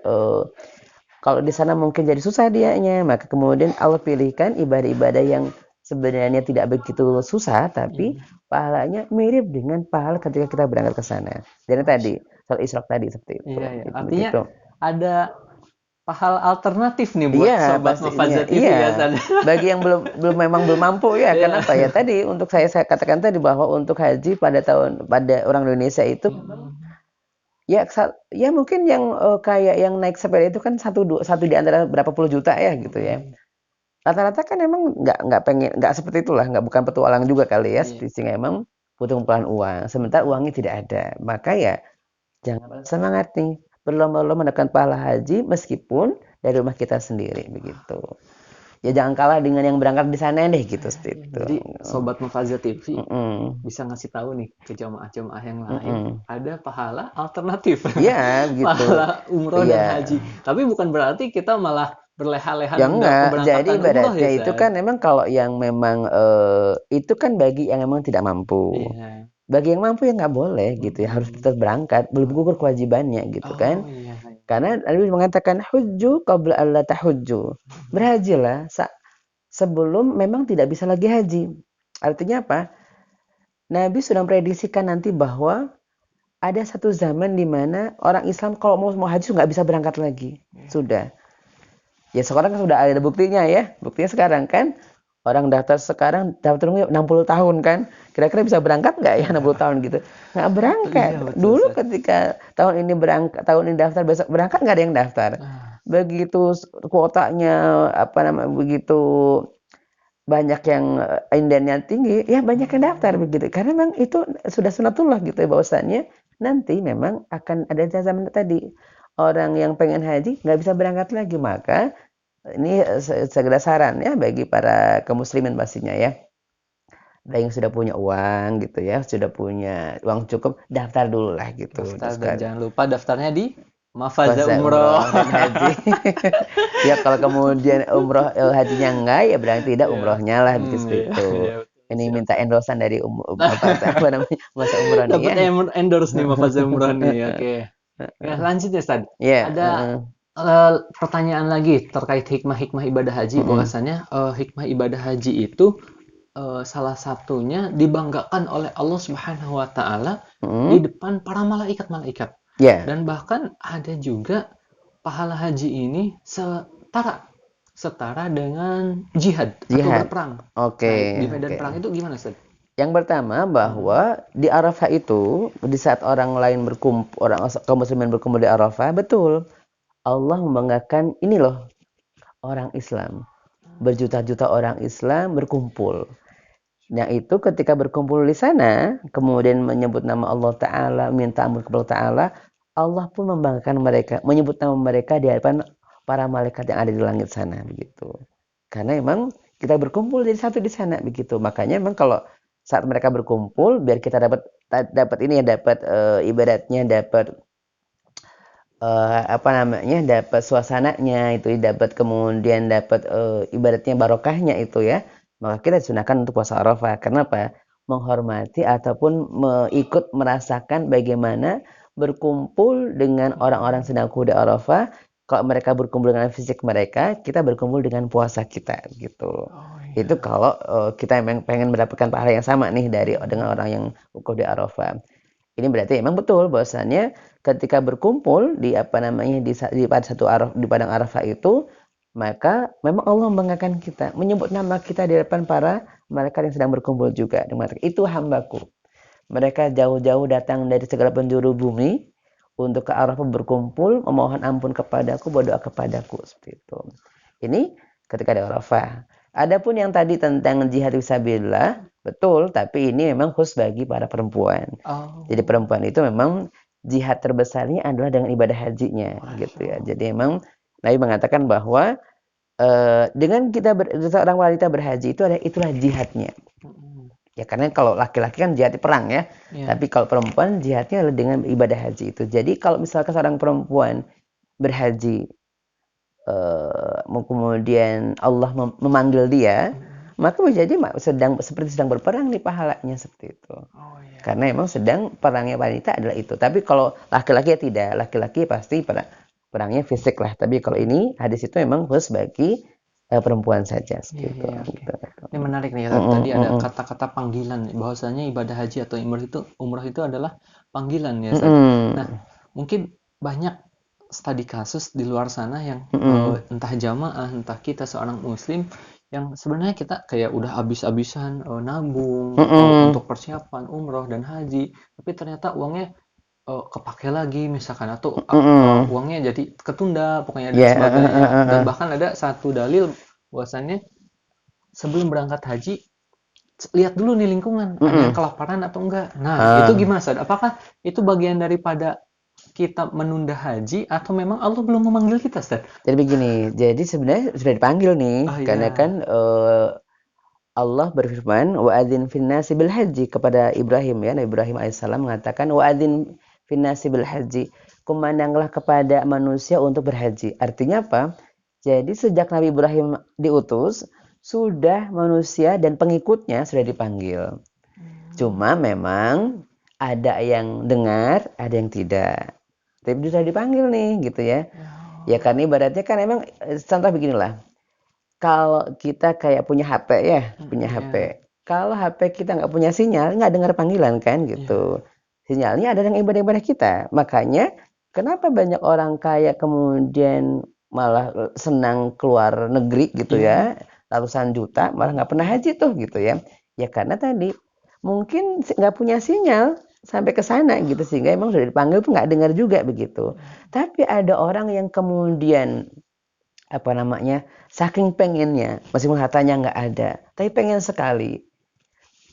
kalau di sana mungkin jadi susah dianya, maka kemudian Allah pilihkan ibadah-ibadah yang sebenarnya tidak begitu susah, tapi pahalanya mirip dengan pahala ketika kita berangkat ke sana. Jadi tadi, sholat isyraq tadi seperti itu. Iya, iya. Gitu, Artinya begitu. ada pahala alternatif nih buat Iya, sobat Mafazat TV iya. ya, Ustaz. Bagi yang belum mampu ya, Iya. kenapa ya tadi untuk saya katakan tadi bahwa untuk haji pada orang Indonesia itu ya mungkin yang kayak yang naik sepeda itu kan satu di antara berapa puluh juta ya gitu ya. Rata-rata kan emang nggak seperti itulah, nggak, bukan petualang juga kali ya, sehingga emang butuh kumpulan uang. Sementara uangnya tidak ada, maka ya jangan semangat nih, berlomba-lomba mendapatkan pahala haji meskipun dari rumah kita sendiri begitu. ya jangan kalah dengan yang berangkat di sana deh gitu seperti itu. Jadi sobat Mufaza TV Mm-mm. bisa ngasih tahu nih ke jamaah-jamaah yang lain Mm-mm. ada pahala alternatif. Iya gitu. Pahala umroh dan Iya. haji. Tapi bukan berarti kita malah berleha-leha Ya nunda enggak, jadi keberangkatan umroh ibaratnya ya, itu Ustaz. kan memang kalau yang memang itu kan bagi yang memang tidak mampu. Iya. Bagi yang mampu ya nggak boleh gitu ya, harus Mm-mm. tetap berangkat, belum gugur kewajibannya gitu kan. Oh iya. Karena Nabi mengatakan hujju qabla alla tahujju. Berhajilah sebelum memang tidak bisa lagi haji. Artinya apa? Nabi sudah memprediksikan nanti bahwa ada satu zaman di mana orang Islam kalau mau haji nggak bisa berangkat lagi. Sudah. Ya sekarang kan sudah ada buktinya ya. Buktinya sekarang kan orang daftar sekarang daftar 60 tahun kan. Kira-kira bisa berangkat nggak ya 60 tahun gitu. Nggak berangkat. Iya, betul, Dulu Ustaz. ketika tahun ini berangkat, tahun ini daftar, besok berangkat nggak ada yang daftar. Ah, Begitu kuotanya apa namanya begitu banyak yang indennya tinggi, ya banyak yang daftar begitu. Karena memang itu sudah sunatullah gitu ya bahwasannya nanti memang akan ada zaman tadi orang yang pengen haji nggak bisa berangkat lagi, maka ini segera saran ya bagi para kemuslimin pastinya ya. Bagi yang sudah punya uang gitu ya, sudah punya uang cukup, daftar dulu lah gitu. daftar dan Sekarang jangan lupa daftarnya di Mafaza fase Umroh. umroh dan haji. Ya kalau kemudian umroh hajinya enggak ya berarti tidak Iya. umrohnya lah begitu Iya, seperti itu. iya, betul, Ini siap. minta endorsean dari apa namanya masa umroh nih Dapat ya. endorse nih Mafaza Umroh nih. Oke. Ya, lanjut ya, Ustaz. Ya, Ada pertanyaan lagi terkait hikmah-hikmah ibadah haji. Bahwasanya hikmah ibadah haji itu salah satunya dibanggakan oleh Allah Subhanahu wa taala di depan para malaikat-malaikat. ya, Dan bahkan ada juga pahala haji ini setara dengan jihad atau jihad. berperang. Oke, Nah, di medan oke. perang itu gimana, Ustaz? Yang pertama bahwa di Arafah itu di saat orang lain berkumpul, orang kaum muslimin berkumpul di Arafah, betul. Allah membanggakan ini loh orang Islam. Berjuta-juta orang Islam berkumpul. Nah itu ketika berkumpul di sana, kemudian menyebut nama Allah Ta'ala, minta ampun kepada Allah Ta'ala, Allah pun membanggakan mereka, menyebut nama mereka di hadapan para malaikat yang ada di langit sana, begitu. Karena memang kita berkumpul jadi satu di sana, begitu. Makanya memang kalau saat mereka berkumpul, biar kita dapat ini ya, dapat ibadatnya, dapat apa namanya, dapat suasananya itu, dapat kemudian dapat ibadatnya barokahnya itu ya. Maka kita disunahkan untuk puasa Arafah. Kenapa? Menghormati ataupun ikut merasakan bagaimana berkumpul dengan orang-orang sedang kuda Arafah. Kalau mereka berkumpul dengan fisik mereka, kita berkumpul dengan puasa kita gitu. Itu kalau kita memang pengen mendapatkan pahala yang sama nih dengan orang yang wukuf di Arafah. Ini berarti memang betul bahwasannya ketika berkumpul di apa namanya di pada satu di padang Arafah itu, maka memang Allah membanggakan kita, menyebut nama kita di depan para malaikat yang sedang berkumpul juga. Itu hambaku. Mereka jauh-jauh datang dari segala penjuru bumi untuk ke Arafah berkumpul, memohon ampun kepadaku, berdoa kepadaku seperti itu. Ini ketika di Arafah. Adapun yang tadi tentang jihad fisabilillah, betul, tapi ini memang khusus bagi para perempuan. Jadi perempuan itu memang jihad terbesarnya adalah dengan ibadah hajinya, gitu ya. Jadi memang Nabi mengatakan bahwa dengan seorang wanita berhaji itulah jihadnya. Ya karena kalau laki-laki kan jihad perang ya. Tapi kalau perempuan jihadnya adalah dengan ibadah haji itu. Jadi kalau misalkan seorang perempuan berhaji kemudian Allah memanggil dia, maka menjadi seperti sedang berperang di pahalanya seperti itu. Karena memang sedang perangnya wanita adalah itu. Tapi kalau laki-laki ya tidak, laki-laki pasti perangnya fisik lah. Tapi kalau ini hadis itu memang khusus bagi perempuan saja seperti itu. Gitu. Ini menarik nih ya. Tadi ada kata-kata panggilan bahwasanya ibadah haji atau umrah itu adalah panggilan ya. Nah, mungkin banyak studi kasus di luar sana yang entah jamaah, entah kita seorang muslim yang sebenarnya kita kayak udah habis-habisan nabung untuk persiapan umroh dan haji, tapi ternyata uangnya kepake lagi misalkan atau uangnya jadi ketunda pokoknya dan sebagainya. Dan bahkan ada satu dalil bahwasannya sebelum berangkat haji lihat dulu nih lingkungan ada yang kelaparan atau enggak. Nah, itu gimana, Sad? Apakah itu bagian daripada kita menunda haji atau memang Allah belum memanggil kita, Ustaz? Jadi begini, jadi sebenarnya sudah dipanggil nih, Oh karena iya. kan Allah berfirman, wa'adzin finnasi bil haji kepada Ibrahim ya, Nabi Ibrahim alaihissalam mengatakan wa'adzin finnasi bil haji, kumandanglah kepada manusia untuk berhaji. Artinya apa? Jadi sejak Nabi Ibrahim diutus, sudah manusia dan pengikutnya sudah dipanggil. Cuma memang ada yang dengar, ada yang tidak. Tapi sudah dipanggil nih, gitu ya. Ya karena ibaratnya kan emang contoh beginilah. Kalau kita kayak punya HP ya, punya HP. Kalau HP kita nggak punya sinyal, nggak dengar panggilan kan gitu. Sinyalnya ada yang ibadah-ibadah kita. Makanya kenapa banyak orang kaya kemudian malah senang keluar negeri gitu ya, ratusan juta malah nggak pernah haji tuh gitu ya. Ya karena tadi mungkin nggak punya sinyal sampai ke sana gitu sehingga emang sudah dipanggil tuh nggak dengar juga begitu. Tapi ada orang yang kemudian apa namanya saking pengennya meskipun hartanya nggak ada tapi pengen sekali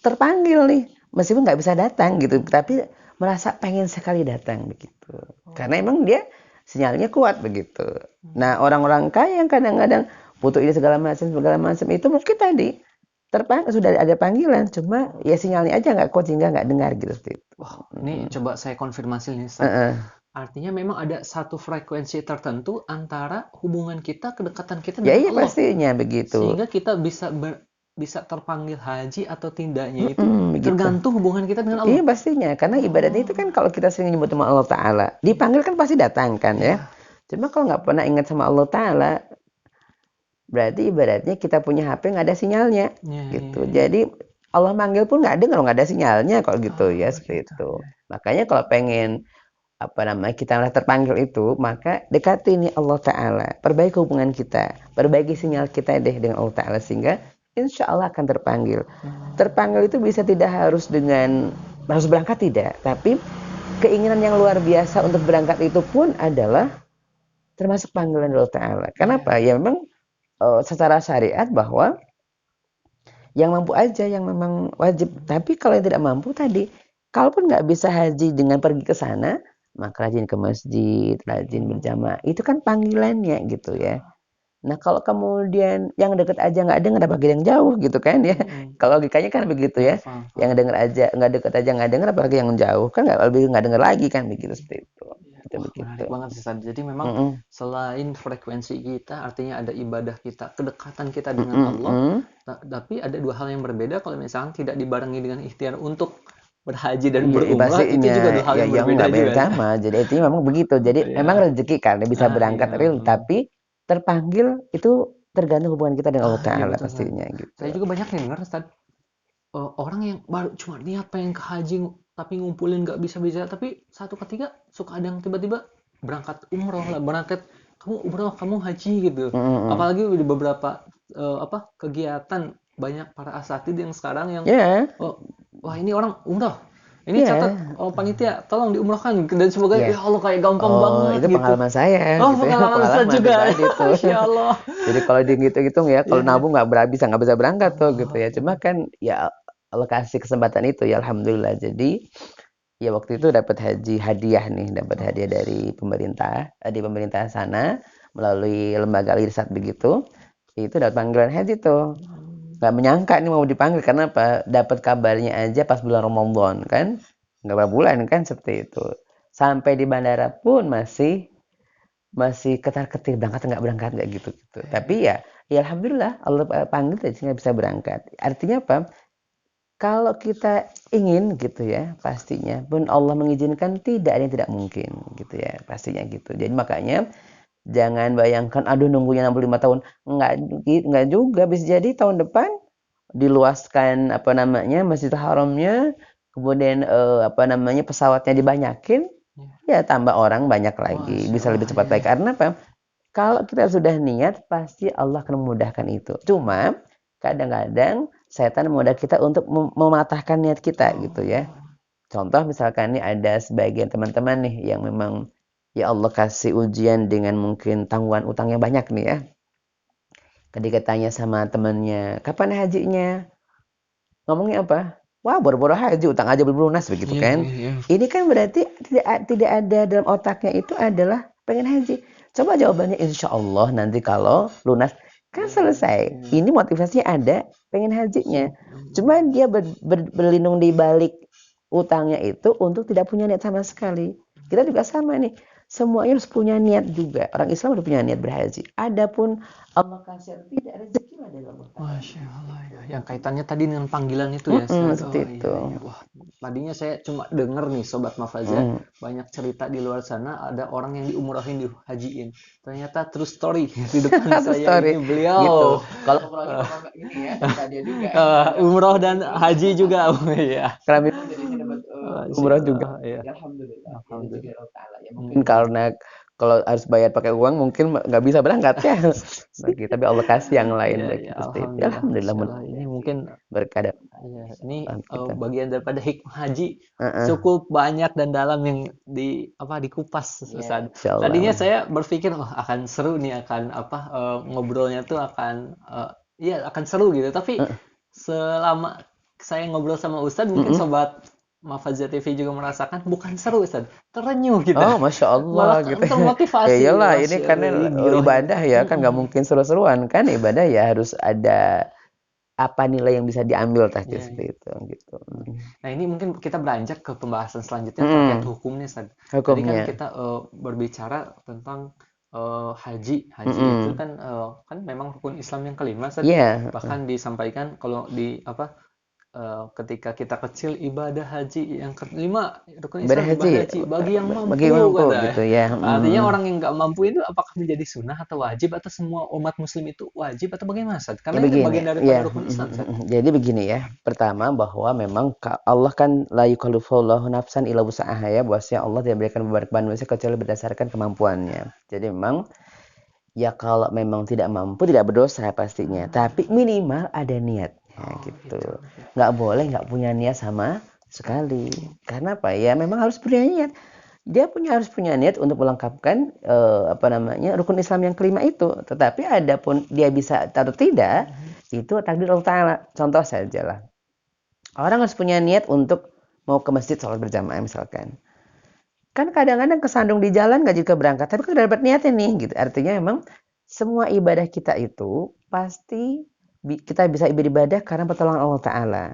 terpanggil nih meskipun nggak bisa datang gitu tapi merasa pengen sekali datang begitu karena emang dia sinyalnya kuat begitu. Nah orang-orang kaya yang kadang-kadang butuh ini segala macam itu mungkin tadi sudah ada panggilan cuma ya sinyalnya aja nggak kuat sehingga nggak dengar gitu seperti itu. Wah, ini coba saya konfirmasi nih, Ustaz. Artinya memang ada satu frekuensi tertentu antara hubungan kita, kedekatan kita Ya dengan iya Allah. pastinya begitu. Sehingga kita bisa terpanggil haji atau tidaknya itu begitu. tergantung hubungan kita dengan Allah. Iya pastinya, karena ibadatnya itu kan kalau kita sering nyebut sama Allah Ta'ala, dipanggil kan pasti datang kan ya. Cuma kalau nggak pernah ingat sama Allah Ta'ala, berarti ibaratnya kita punya HP nggak ada sinyalnya gitu. Jadi Allah manggil pun nggak dengar, nggak ada sinyalnya kalau gitu ya seperti itu. Makanya kalau pengen apa namanya kita terpanggil itu maka dekati nih Allah Ta'ala, perbaiki hubungan kita, perbaiki sinyal kita deh dengan Allah Ta'ala sehingga insya Allah akan terpanggil. Terpanggil itu bisa tidak harus dengan harus berangkat tidak, tapi keinginan yang luar biasa untuk berangkat itu pun adalah termasuk panggilan Allah Ta'ala. Kenapa? Ya memang secara syariat bahwa yang mampu aja yang memang wajib, tapi kalau yang tidak mampu tadi, kalaupun nggak bisa haji dengan pergi ke sana, maka rajin ke masjid, rajin berjamaah, itu kan panggilannya gitu ya. Nah kalau kemudian yang deket aja nggak dengar, apalagi yang jauh gitu kan ya. Kalau logikanya kan begitu ya. Yang dengar aja nggak deket aja nggak dengar, apalagi yang jauh kan lebih nggak dengar lagi kan begitu seperti itu. Menarik banget sih, Ustaz. Jadi memang selain frekuensi kita, artinya ada ibadah kita, kedekatan kita dengan Allah, tapi ada dua hal yang berbeda kalau misalnya tidak dibarengi dengan ikhtiar untuk berhaji dan berumrah, itu juga dua hal yang berbeda juga. Sama. Jadi intinya memang begitu. Jadi memang rezeki kan bisa berangkat real, tapi terpanggil itu tergantung hubungan kita dengan Allah Ta'ala pastinya gitu. Saya juga banyak nih dengar Ustaz, orang yang baru cuma niat pengen ke haji tapi ngumpulin nggak bisa tapi satu ketiga suka ada yang tiba-tiba berangkat umroh lah, berangkat kamu umroh kamu haji gitu. Apalagi di beberapa kegiatan banyak para asatid yang sekarang yang wah ini orang umroh ini catat panitia tolong diumrohkan dan semoga ya Allah kayak gampang banget itu pengalaman gitu. saya gitu pengalaman saya juga Masya Allah. Jadi kalau dihitung-hitung ya kalau nabung nggak bisa berangkat tuh gitu ya, cuma kan ya Allah kasih kesempatan itu ya alhamdulillah. Jadi ya waktu itu dapat hadiah dari pemerintah di pemerintah sana melalui lembaga Al-Irsyad begitu, itu dapat panggilan haji tuh. Nggak menyangka nih mau dipanggil karena apa? Dapat kabarnya aja pas bulan Ramadan kan, nggak berapa bulan kan seperti itu. Sampai di bandara pun masih ketar-ketir berangkat nggak gitu. Tapi ya alhamdulillah Allah panggil sehingga bisa berangkat. Artinya apa? Kalau kita ingin gitu ya, pastinya pun Allah mengizinkan tidak ada yang tidak mungkin gitu ya, pastinya gitu. Jadi makanya jangan bayangkan aduh nunggunya 65 tahun. Enggak juga, bisa jadi tahun depan diluaskan Masjidil Haramnya, kemudian pesawatnya dibanyakin, ya tambah orang banyak lagi, bisa lebih cepat lagi. Karena apa? Kalau kita sudah niat pasti Allah akan memudahkan itu. Cuma kadang-kadang setan memudah kita untuk mematahkan niat kita gitu ya. Contoh misalkan nih ada sebagian teman-teman nih yang memang ya Allah kasih ujian dengan mungkin tanggungan utangnya banyak nih ya. Ketika tanya sama temannya, kapan hajinya? Ngomongnya apa? Wah, boro-boro haji, utang aja belum lunas begitu kan. Ini kan berarti tidak ada dalam otaknya itu adalah pengen haji. Coba jawabannya insya Allah nanti kalau lunas kan selesai. Ini motivasinya ada, pengen hajinya. Cuma dia berlindung di balik utangnya itu untuk tidak punya niat sama sekali. Kita juga sama nih. Semuanya harus punya niat juga. Orang Islam harus punya niat berhaji. Adapun Allah kasih tidak rezeki lah dari Allah. Masya Allah ya. Yang kaitannya tadi dengan panggilan itu ya. Seperti itu. Iya. Wah, tadinya saya cuma denger nih Sobat Mafaza, banyak cerita di luar sana ada orang yang diumrohin dihajiin. Ternyata true story di depan saya ini beliau. Gitu. Kalau umrohnya ini ya, dia juga. Umroh dan haji juga. Iya. Kami jadi dapat umroh juga. Iya. Alhamdulillah. Alhamdulillah. Ya, mungkin karena kalau harus bayar pakai uang mungkin nggak bisa berangkat ya. Tapi Allah kasih yang lain bagi kita. Alhamdulillah. Ini mungkin berkadar. Ya, ini bagian daripada hikmah haji cukup banyak dan dalam yang dikupas Ustaz. Tadinya saya berpikir akan seru nih, akan ngobrolnya tuh akan akan seru gitu. Tapi selama saya ngobrol sama Ustaz, mungkin Sobat Mafaza TV juga merasakan bukan seru Ustaz, terenyuh gitu. Oh, Masya Allah. Malah gitu. Termotivasi. Ya iyalah, ini karena ibadah ya kan nggak mungkin seru-seruan kan, ibadah ya harus ada apa nilai yang bisa diambil seperti itu gitu. Nah, ini mungkin kita beranjak ke pembahasan selanjutnya terkait hukumnya Ustaz. Tadi kan kita berbicara tentang haji itu kan memang rukun Islam yang kelima Ustaz. Bahkan disampaikan kalau di ketika kita kecil ibadah haji yang kelima rukun Islam ibadah haji bagi yang mampu gitu ya. Artinya orang yang nggak mampu itu apakah menjadi sunnah atau wajib atau semua umat muslim itu wajib atau bagaimana Ustaz? Karena itu bagian daripada rukun Islam Ustaz. Jadi begini ya. Pertama bahwa memang Allah kan la yukallifullahu nafsan illa wus'aha ya, bahwasanya Allah tidak memberikan beban manusia kecuali berdasarkan kemampuannya. Jadi memang ya kalau memang tidak mampu tidak berdosa pastinya, tapi minimal ada niat. Ya, gitu. Nggak boleh nggak punya niat sama sekali. Karena apa ya? Memang harus punya niat. Dia harus punya niat untuk melengkapkan rukun Islam yang kelima itu. Tetapi adapun dia bisa atau tidak, itu takdir Allah Ta'ala. Contoh saja lah. Orang harus punya niat untuk mau ke masjid sholat berjamaah misalkan. Kan kadang-kadang kesandung di jalan nggak juga berangkat, tapi kan dapat niatnya nih. Gitu. Artinya memang semua ibadah kita itu pasti kita bisa beribadah karena pertolongan Allah Ta'ala.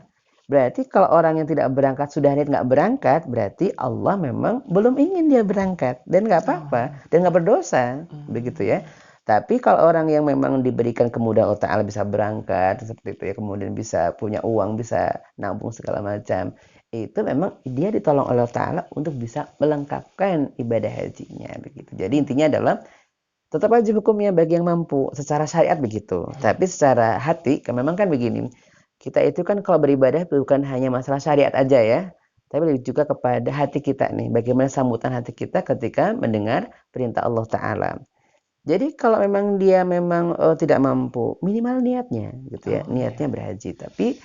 Berarti kalau orang yang tidak berangkat sudah niat nggak berangkat, berarti Allah memang belum ingin dia berangkat. Dan nggak apa-apa, dan nggak berdosa. Begitu ya. Tapi kalau orang yang memang diberikan kemudahan Allah Ta'ala bisa berangkat, seperti itu ya, kemudian bisa punya uang, bisa nabung segala macam, itu memang dia ditolong Allah Ta'ala untuk bisa melengkapkan ibadah hajinya. Begitu. Jadi intinya adalah tetap wajib hukumnya bagi yang mampu secara syariat begitu. Tapi secara hati, memang kan begini. Kita itu kan kalau beribadah bukan hanya masalah syariat aja ya, tapi lebih juga kepada hati kita nih. Bagaimana sambutan hati kita ketika mendengar perintah Allah Ta'ala. Jadi kalau memang dia tidak mampu, minimal niatnya gitu ya. Niatnya berhaji. Tapi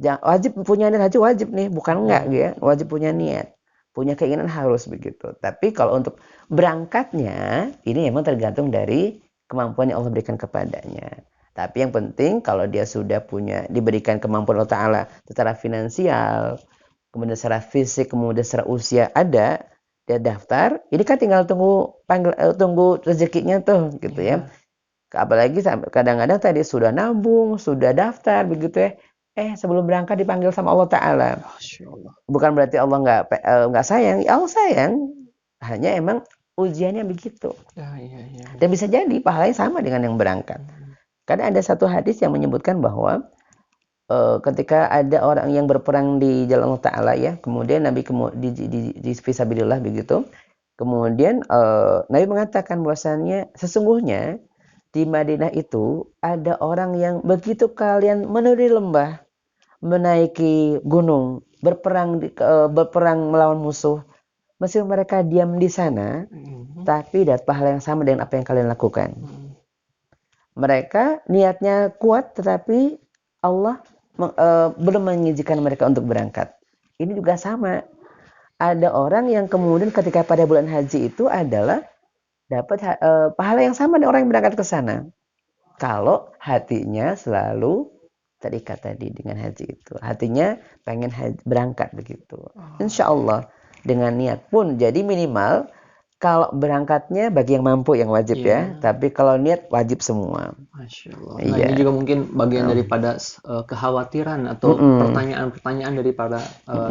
wajib punya niat haji wajib nih, bukan enggak ya. Wajib punya niat. Punya keinginan harus begitu. Tapi kalau untuk berangkatnya, ini memang tergantung dari kemampuan yang Allah berikan kepadanya. Tapi yang penting kalau dia sudah diberikan kemampuan Allah Ta'ala secara finansial, kemudian secara fisik, kemudian secara usia ada, dia daftar, ini kan tinggal tunggu rezekinya tuh gitu ya. Apalagi kadang-kadang tadi sudah nabung, sudah daftar begitu ya. Sebelum berangkat dipanggil sama Allah Ta'ala. Bukan berarti Allah nggak sayang. Allah sayang. Hanya emang ujiannya begitu. Dan bisa jadi pahalanya sama dengan yang berangkat. Karena ada satu hadis yang menyebutkan bahwa ketika ada orang yang berperang di jalan Allah Ta'ala ya, kemudian Nabi di fisabilillah begitu, kemudian Nabi mengatakan bahwasannya sesungguhnya di Madinah itu ada orang yang begitu kalian menuruni lembah, menaiki gunung, berperang melawan musuh, meskipun mereka diam di sana, tapi dapat pahala yang sama dengan apa yang kalian lakukan. Mereka niatnya kuat, tetapi Allah belum mengizinkan mereka untuk berangkat. Ini juga sama. Ada orang yang kemudian ketika pada bulan haji itu adalah dapat pahala yang sama dengan orang yang berangkat ke sana. Kalau hatinya selalu terikat tadi dengan haji itu. Hatinya pengen berangkat begitu. Insya Allah. dengan niat pun. Jadi minimal kalau berangkatnya bagi yang mampu yang wajib ya, tapi kalau niat wajib semua. Masya Allah. Nah, Iya. ini juga mungkin bagian daripada kekhawatiran atau pertanyaan-pertanyaan dari para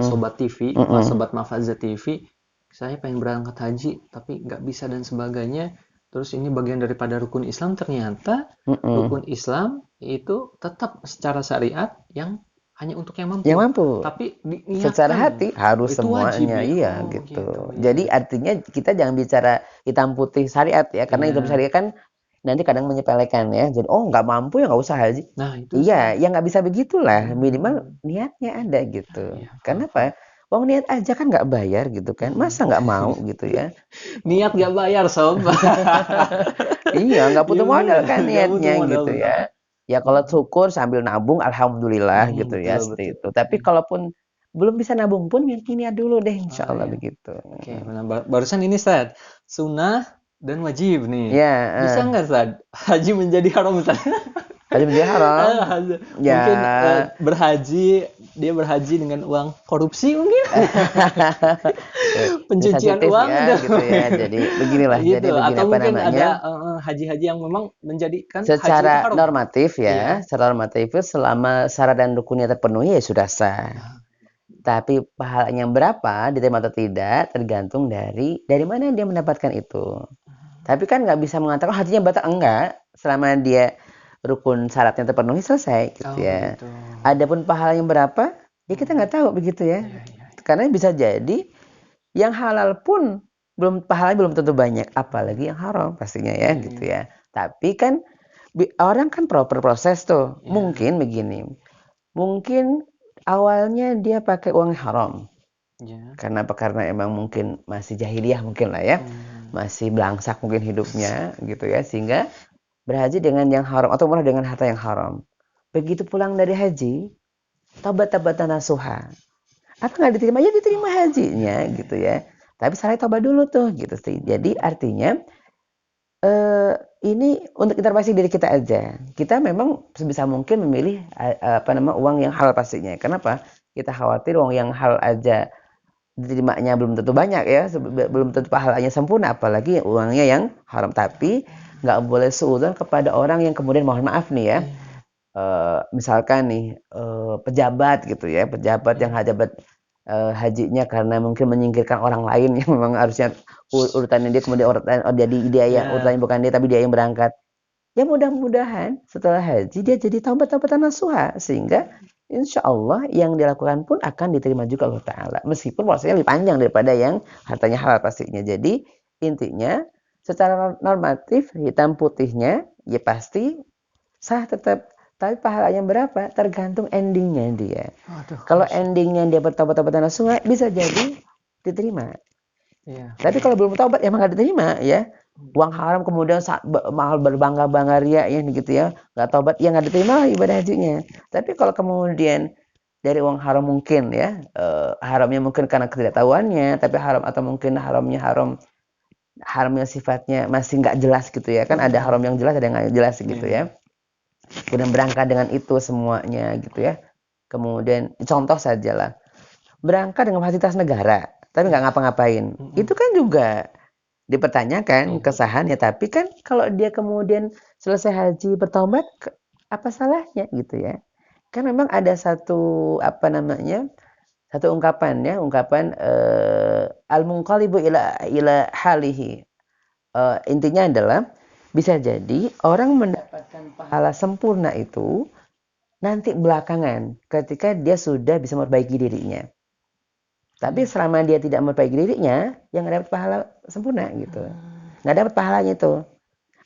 sobat TV, sobat Mafaza TV. Saya pengen berangkat haji, tapi nggak bisa dan sebagainya. Terus ini bagian daripada rukun Islam, ternyata rukun Islam itu tetap secara syariat yang hanya untuk yang mampu. Yang mampu. Tapi Secara hati harus itu semuanya, wajib, iya Oh, gitu. ya. Jadi artinya kita jangan bicara hitam putih syariat ya, karena hitam syariat kan nanti kadang menyepelekan ya. Jadi nggak mampu ya nggak usah haji. Nah, itu Iya, ya nggak bisa begitulah. Minimal niatnya ada gitu. Kenapa? Wong niat aja kan nggak bayar gitu kan. Masa nggak mau gitu ya? Niat nggak bayar, sob. Iya, nggak butuh modal kan Nggak butuh niatnya modal, gitu ya. Ya kalau syukur sambil nabung, alhamdulillah gitu ya, betul, seperti itu. Tapi kalaupun belum bisa nabung pun niat dulu deh, insya Allah iya. begitu. Oke, barusan ini Ustaz, sunnah dan wajib nih. Ya, Bisa nggak Ustaz, haji menjadi haram Ustaz? haji menjadi haram. Ya. Mungkin dia berhaji dengan uang korupsi mungkin. Pencucian Sensitif uang ya, gitu ya. Jadi beginilah. gitu. Jadi begini Atau apa mungkin namanya? ada haji-haji yang memang menjadikan haji itu Secara haram. normatif ya, Iya. secara normatif selama syarat dan rukunnya terpenuhi ya sudah sah. Tapi pahalanya berapa, diterima atau tidak, tergantung dari mana dia mendapatkan itu. Tapi kan nggak bisa mengatakan hatinya batal, enggak. Selama dia rukun syaratnya terpenuhi selesai gitu ya. Gitu. Adapun pahalanya berapa, ya kita nggak tahu begitu ya. Karena bisa jadi yang halal pun pahalanya belum tentu banyak, apalagi yang haram pastinya ya gitu ya. Tapi kan orang kan proper proses tuh. Mungkin begini. Mungkin awalnya dia pakai uang haram. Karena apa? Karena emang mungkin masih jahiliyah mungkin lah ya. Masih belangsak mungkin hidupnya gitu ya. Sehingga berhaji dengan yang haram atau umrah dengan harta yang haram. Begitu pulang dari haji, taubat-taubatan nasuha. Apa nggak diterima? Ya diterima hajinya gitu ya. Tapi saya taubat dulu tuh gitu sih. Jadi artinya ini untuk intervensi diri kita aja. Kita memang sebisa mungkin memilih uang yang halal pastinya. Kenapa? Kita khawatir uang yang halal aja diterimanya belum tentu banyak ya, belum tentu pahalanya sempurna, apalagi uangnya yang haram. Tapi nggak boleh seudon kepada orang yang kemudian mohon maaf nih ya, misalkan nih pejabat gitu ya, pejabat yang hajinya karena mungkin menyingkirkan orang lain yang memang harusnya urutannya dia, kemudian jadi dia yang urutannya bukan dia tapi dia yang berangkat. Ya mudah-mudahan setelah haji dia jadi taubat-taubatan nasuha, sehingga insya Allah yang dilakukan pun akan diterima juga Allah Ta'ala, meskipun prosesnya lebih panjang daripada yang hartanya halal pastinya. Jadi intinya secara normatif hitam putihnya ya pasti sah tetap. Tapi pahalanya berapa? Tergantung endingnya dia. Kalau endingnya dia bertaubat-taubatan nasuha, bisa jadi diterima. Tapi kalau belum taubat, emang nggak diterima ya. Uang haram kemudian mahal berbangga-bangga ria ya gitu ya, nggak taubat, ya nggak diterima ibadah hajinya. Tapi kalau kemudian dari uang haram mungkin ya, haramnya mungkin karena ketidaktahuannya, tapi haram atau mungkin haramnya sifatnya masih nggak jelas gitu ya. Kan ada haram yang jelas, ada yang nggak jelas gitu ya. Kemudian berangkat dengan itu semuanya gitu ya. Kemudian contoh sajalah, berangkat dengan fasilitas negara tapi nggak ngapa-ngapain, itu kan juga dipertanyakan kesahannya. Tapi kan kalau dia kemudian selesai haji bertaubat, apa salahnya gitu ya. Kan memang ada satu ungkapan ya, al-munqalibu ila halihi. Intinya adalah bisa jadi orang mendapatkan pahala sempurna itu nanti belakangan ketika dia sudah bisa memperbaiki dirinya. Tapi selama dia tidak memperbaiki dirinya, yang nggak dapat pahala sempurna gitu. Nggak dapat pahalanya itu.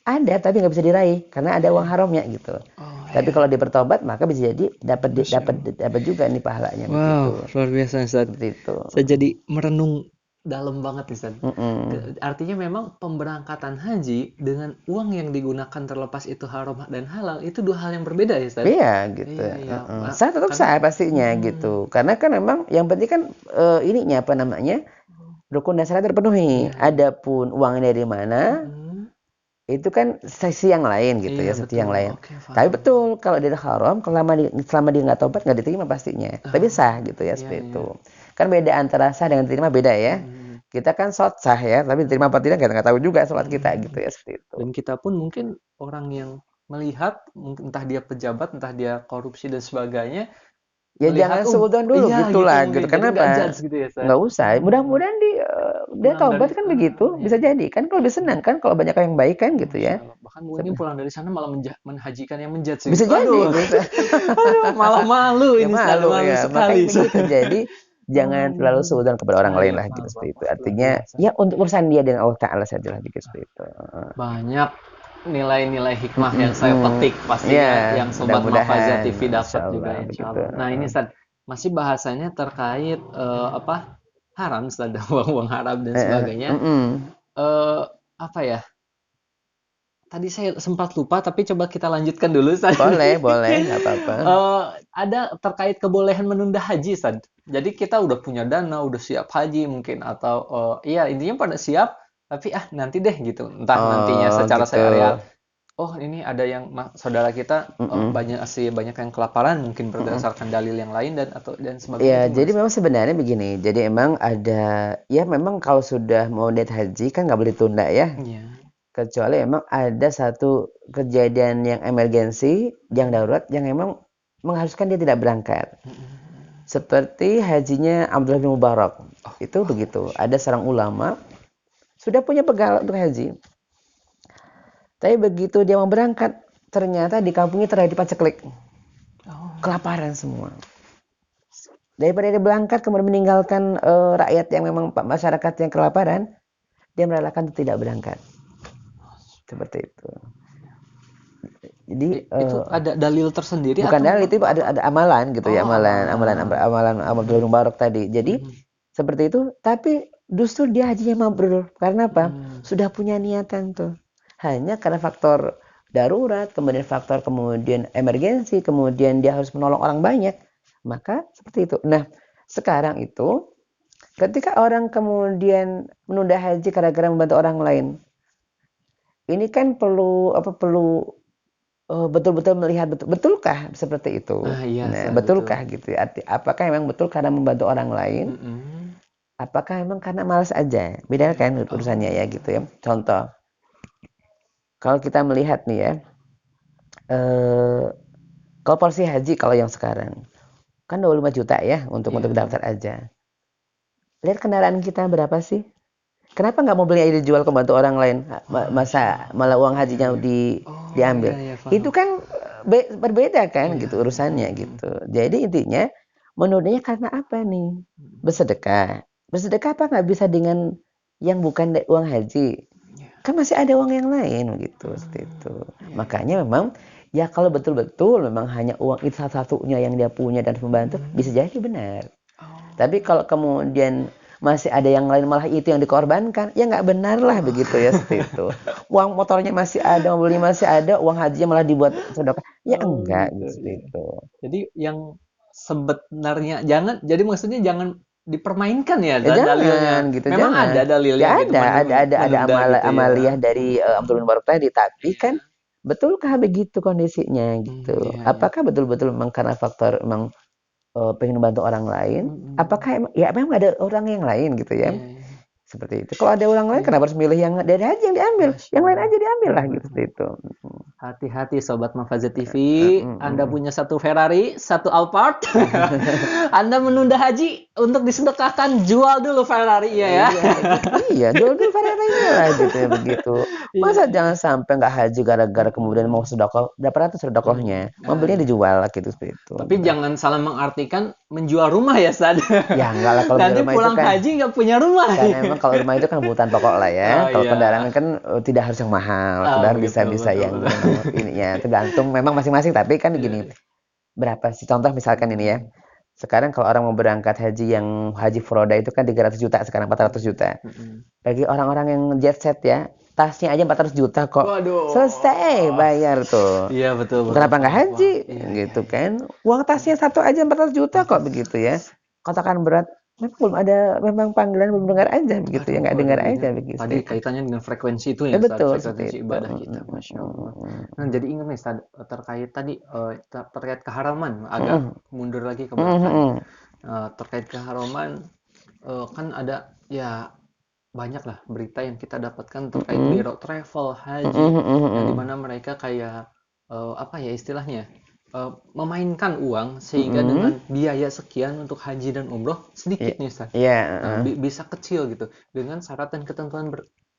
Ada tapi nggak bisa diraih karena ada uang haramnya gitu. Tapi kalau dia bertobat maka bisa jadi dapat juga nih pahalanya. Wow, luar biasa Ustaz. Itu. Saya jadi merenung dalam banget nih Ustaz. Artinya memang pemberangkatan haji dengan uang yang digunakan terlepas itu haram dan halal itu dua hal yang berbeda ya Ustaz. Iya gitu. Saya tetap sah pastinya gitu. Karena kan memang yang penting kan rukun dan syarat terpenuhi. Adapun uangnya dari mana itu kan sesi yang lain gitu Iya ya, sesi betul. yang lain. Oke, Tapi paham. betul kalau dia haram, selama dia nggak tobat nggak diterima pastinya. Tapi sah gitu ya Iya, seperti iya. itu. Kan beda antara sah dengan diterima beda ya. Mm-mm. Kita kan sholat sah ya, tapi diterima apa tidak kita nggak tahu juga sholat kita gitu ya seperti itu. Dan kita pun mungkin orang yang melihat, mungkin entah dia pejabat, entah dia korupsi dan sebagainya, Ya melihat, jangan seudon dulu iya gitu gitulah gitu. mungkin. Jadi nggak Kenapa? judge gitu ya, San. Nggak usah. Mudah-mudahan dia Pulang dari, taubat kan begitu. iya, Bisa jadi kan kalau lebih senang kan kalau banyak yang baik kan gitu Masya ya. Allah. Bahkan mungkin pulang dari sana malah menhajikan yang menjudge Bisa gitu. jadi, Aduh, bisa. aduh, malah malu Ya ini, San. malu Malu ya. sekali. Makanya begitu. Jadi jangan terlalu seudon kepada orang Ah, lain iya, lah gitu paham, seperti paham. itu. Wah, luar Artinya biasa. ya untuk urusan dia dengan Allah Taala sajalah begitu seperti itu. Banyak nilai-nilai hikmah yang saya petik pastinya, Ya, yang Sobat Mafaza mudah-mudahan TV dapat juga insyaallah insya begitu. Allah. Nah ini Ustaz, masih bahasanya terkait apa haram, Ustaz, uang haram dan sebagainya. Eh, apa ya? Tadi saya sempat lupa, tapi coba kita lanjutkan dulu, Ustaz. Boleh, nggak apa-apa. Ada terkait kebolehan menunda haji, Ustaz. Jadi kita udah punya dana, udah siap haji mungkin, atau iya intinya pada siap, tapi nanti deh gitu. Entah nantinya Oh, secara gitu. serial. Oh ini ada yang saudara kita banyak yang kelaparan mungkin berdasarkan dalil yang lain dan Ya, sebagainya itu jadi gimana, memang sebenarnya begini. Jadi emang ada, ya memang kalau sudah mau niat haji kan nggak boleh tunda ya. Ustaz? Iya. Kecuali emang ada satu kejadian yang emergensi, yang darurat, yang emang mengharuskan dia tidak berangkat. Seperti hajinya Abdullah bin Mubarak. Itu begitu. Ada seorang ulama sudah punya pegawai untuk haji. Tapi begitu dia mau berangkat, ternyata di kampungnya terjadi paceklik. Kelaparan semua. Daripada dia berangkat kemudian meninggalkan rakyat yang memang masyarakat yang kelaparan, dia merelakan untuk tidak berangkat. Seperti itu. Jadi Itu ada dalil tersendiri bukan atau dalil, itu ada amalan gitu ya, amalan Abdul Mubarak tadi. Jadi seperti itu, tapi justru dia hajinya mabrur. Karena apa? Sudah punya niatan tuh. Hanya karena faktor darurat, kemudian emergensi, kemudian dia harus menolong orang banyak. Maka seperti itu. Nah, sekarang itu ketika orang kemudian menunda haji gara-gara membantu orang lain, ini kan perlu betul-betul melihat betulkah seperti itu. iya, Nah, betulkah gitu ya? Apakah memang betul karena membantu orang lain? Apakah memang karena malas aja? Beda kan urusannya ya gitu ya. Contoh, kalau kita melihat nih ya, kalau porsi haji kalau yang sekarang kan 25 juta ya untuk daftar aja. Lihat kendaraan kita berapa sih? Kenapa nggak mobilnya aja dijual ke bantu orang lain? Masa malah uang hajinya diambil? Iya, Itu kan berbeda kan gitu urusannya gitu. Jadi intinya menundanya karena apa nih? Bersedekah. Bersedekah apa nggak bisa dengan yang bukan uang haji? Kan masih ada uang yang lain gitu seperti itu. Makanya memang ya kalau betul-betul memang hanya uang itu satu-satunya yang dia punya dan membantu, bisa jadi benar. Tapi kalau kemudian masih ada yang lain malah itu yang dikorbankan, ya nggak benar lah begitu ya seperti itu. Uang motornya masih ada, mobilnya masih ada, uang hajinya malah dibuat sedekah. Ya enggak gitu, seperti itu. Jadi yang sebenarnya jadi maksudnya jangan dipermainkan ya, Jangan dalilnya. gitu, Memang jangan. ada dalilnya Ya gitu, ada menunda gitu ya. amaliyah dari Abdul Mubarak tadi, tapi kan betulkah begitu kondisinya gitu? Apakah betul-betul memang karena faktor memang pengen membantu orang lain? Apakah memang ada orang yang lain gitu ya? Seperti itu. Kalau ada orang lain kenapa harus milih yang dari haji yang diambil? Yang lain aja diambil lah gitu seperti itu. Hati-hati Sobat Mafaza TV, Anda punya satu Ferrari, satu Alphard. Anda menunda haji untuk disedekahkan, jual dulu Ferrari ya. Iya, jual dulu Ferrari lah gitu ya begitu. Masa jangan sampai nggak haji gara-gara kemudian mau sedekah, dapat sedekahnya, mobilnya dijual gitu seperti itu. Tapi jangan salah mengartikan menjual rumah ya, Sad. Ya enggak lah kalau nanti rumah pulang itu kan, haji nggak punya rumah. Karena memang kalau rumah itu kan kebutuhan pokok lah ya. Kalau kendaraan kan tidak harus yang mahal, kendaraan bisa yang ini ya tergantung memang masing-masing. Tapi kan gini, berapa sih contoh misalkan ini ya. Sekarang kalau orang mau berangkat haji yang haji furoda itu kan 300 juta, sekarang 400 juta. Bagi orang-orang yang jet set ya, tasnya aja 400 juta kok. Waduh. Selesai bayar tuh. Iya betul. Kenapa nggak haji? Gitu kan. Uang tasnya satu aja 400 juta kok begitu ya. Katakan berat. memang belum ada, memang panggilan belum dengar aja begitu ya, nggak dengar Waduh, ini aja begitu tadi ya. kaitannya dengan frekuensi itu ya, Ustaz, Betul seperti frekuensi itu. ibadah kita, Masya Allah. Nah, jadi ingat nih, Ustaz, terkait tadi, terkait keharaman, agak mundur lagi ke belakang nih. Terkait keharaman, kan ada ya banyak lah berita yang kita dapatkan terkait biro travel haji yang dimana mereka kayak apa ya istilahnya memainkan uang sehingga dengan biaya sekian untuk haji dan umroh Iya, sedikit nih Ustaz. iya, Nah, bisa kecil gitu dengan syarat dan ketentuan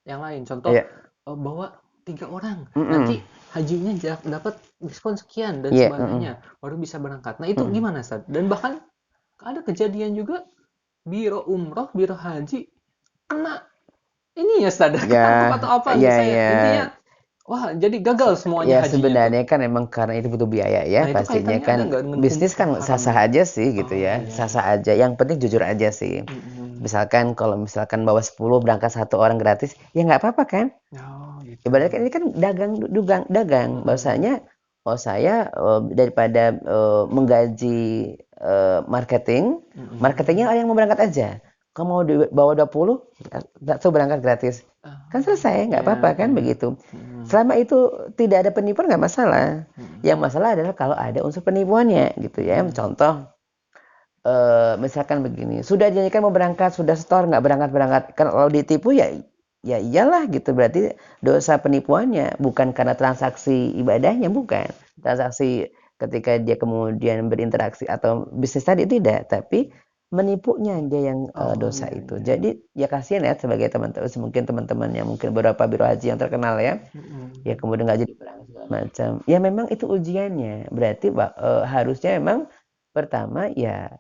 yang lain. Contoh iya, bawa 3 orang, mm-mm, nanti hajinya dapat diskon sekian dan iya, sebagainya, baru bisa berangkat. Nah, itu gimana Ustaz? Dan bahkan ada kejadian juga biro umroh, biro haji kena ini ya sadar ya, ketangkep atau apa ya, saya ya. intinya wah jadi gagal semuanya Ya hajinya tuh. sebenarnya kan memang karena itu butuh biaya ya, Nah itu pastinya kaitannya ada kan nggak dengan bisnis kan sah-sah keharaman? aja sih gitu Oh ya, iya iya. sah-sah aja. Yang penting jujur aja sih. Mm-mm. Misalkan kalau misalkan bawa 10 berangkat satu orang gratis, ya nggak apa-apa kan? Oh gitu. Ibaratnya kan ini kan dagang. Mm-mm. Bahwasanya oh saya daripada menggaji marketing, marketingnya Mm-mm. yang mau berangkat aja. Kamu mau bawa 20, satu berangkat gratis. Kan selesai, nggak Iya apa-apa kan iya. begitu. Mm-mm. Selama itu tidak ada penipuan nggak masalah. Yang Mm-mm. masalah adalah kalau ada unsur penipuannya gitu ya. Mm-mm. Contoh misalkan begini, sudah dijanjikan mau berangkat, sudah setor nggak berangkat-berangkat. Kalau ditipu ya ya iyalah gitu, berarti dosa penipuannya bukan karena transaksi ibadahnya, bukan. Transaksi ketika dia kemudian berinteraksi atau bisnis tadi tidak, tapi menipunya dia yang Oh dosa iya itu. iya. Jadi ya kasihan ya sebagai teman-teman, mungkin teman-teman yang mungkin beberapa biro haji yang terkenal ya, ya Mm-mm. kemudian nggak jadi berangkat segala macam. Ya memang itu ujiannya. Berarti harusnya memang pertama ya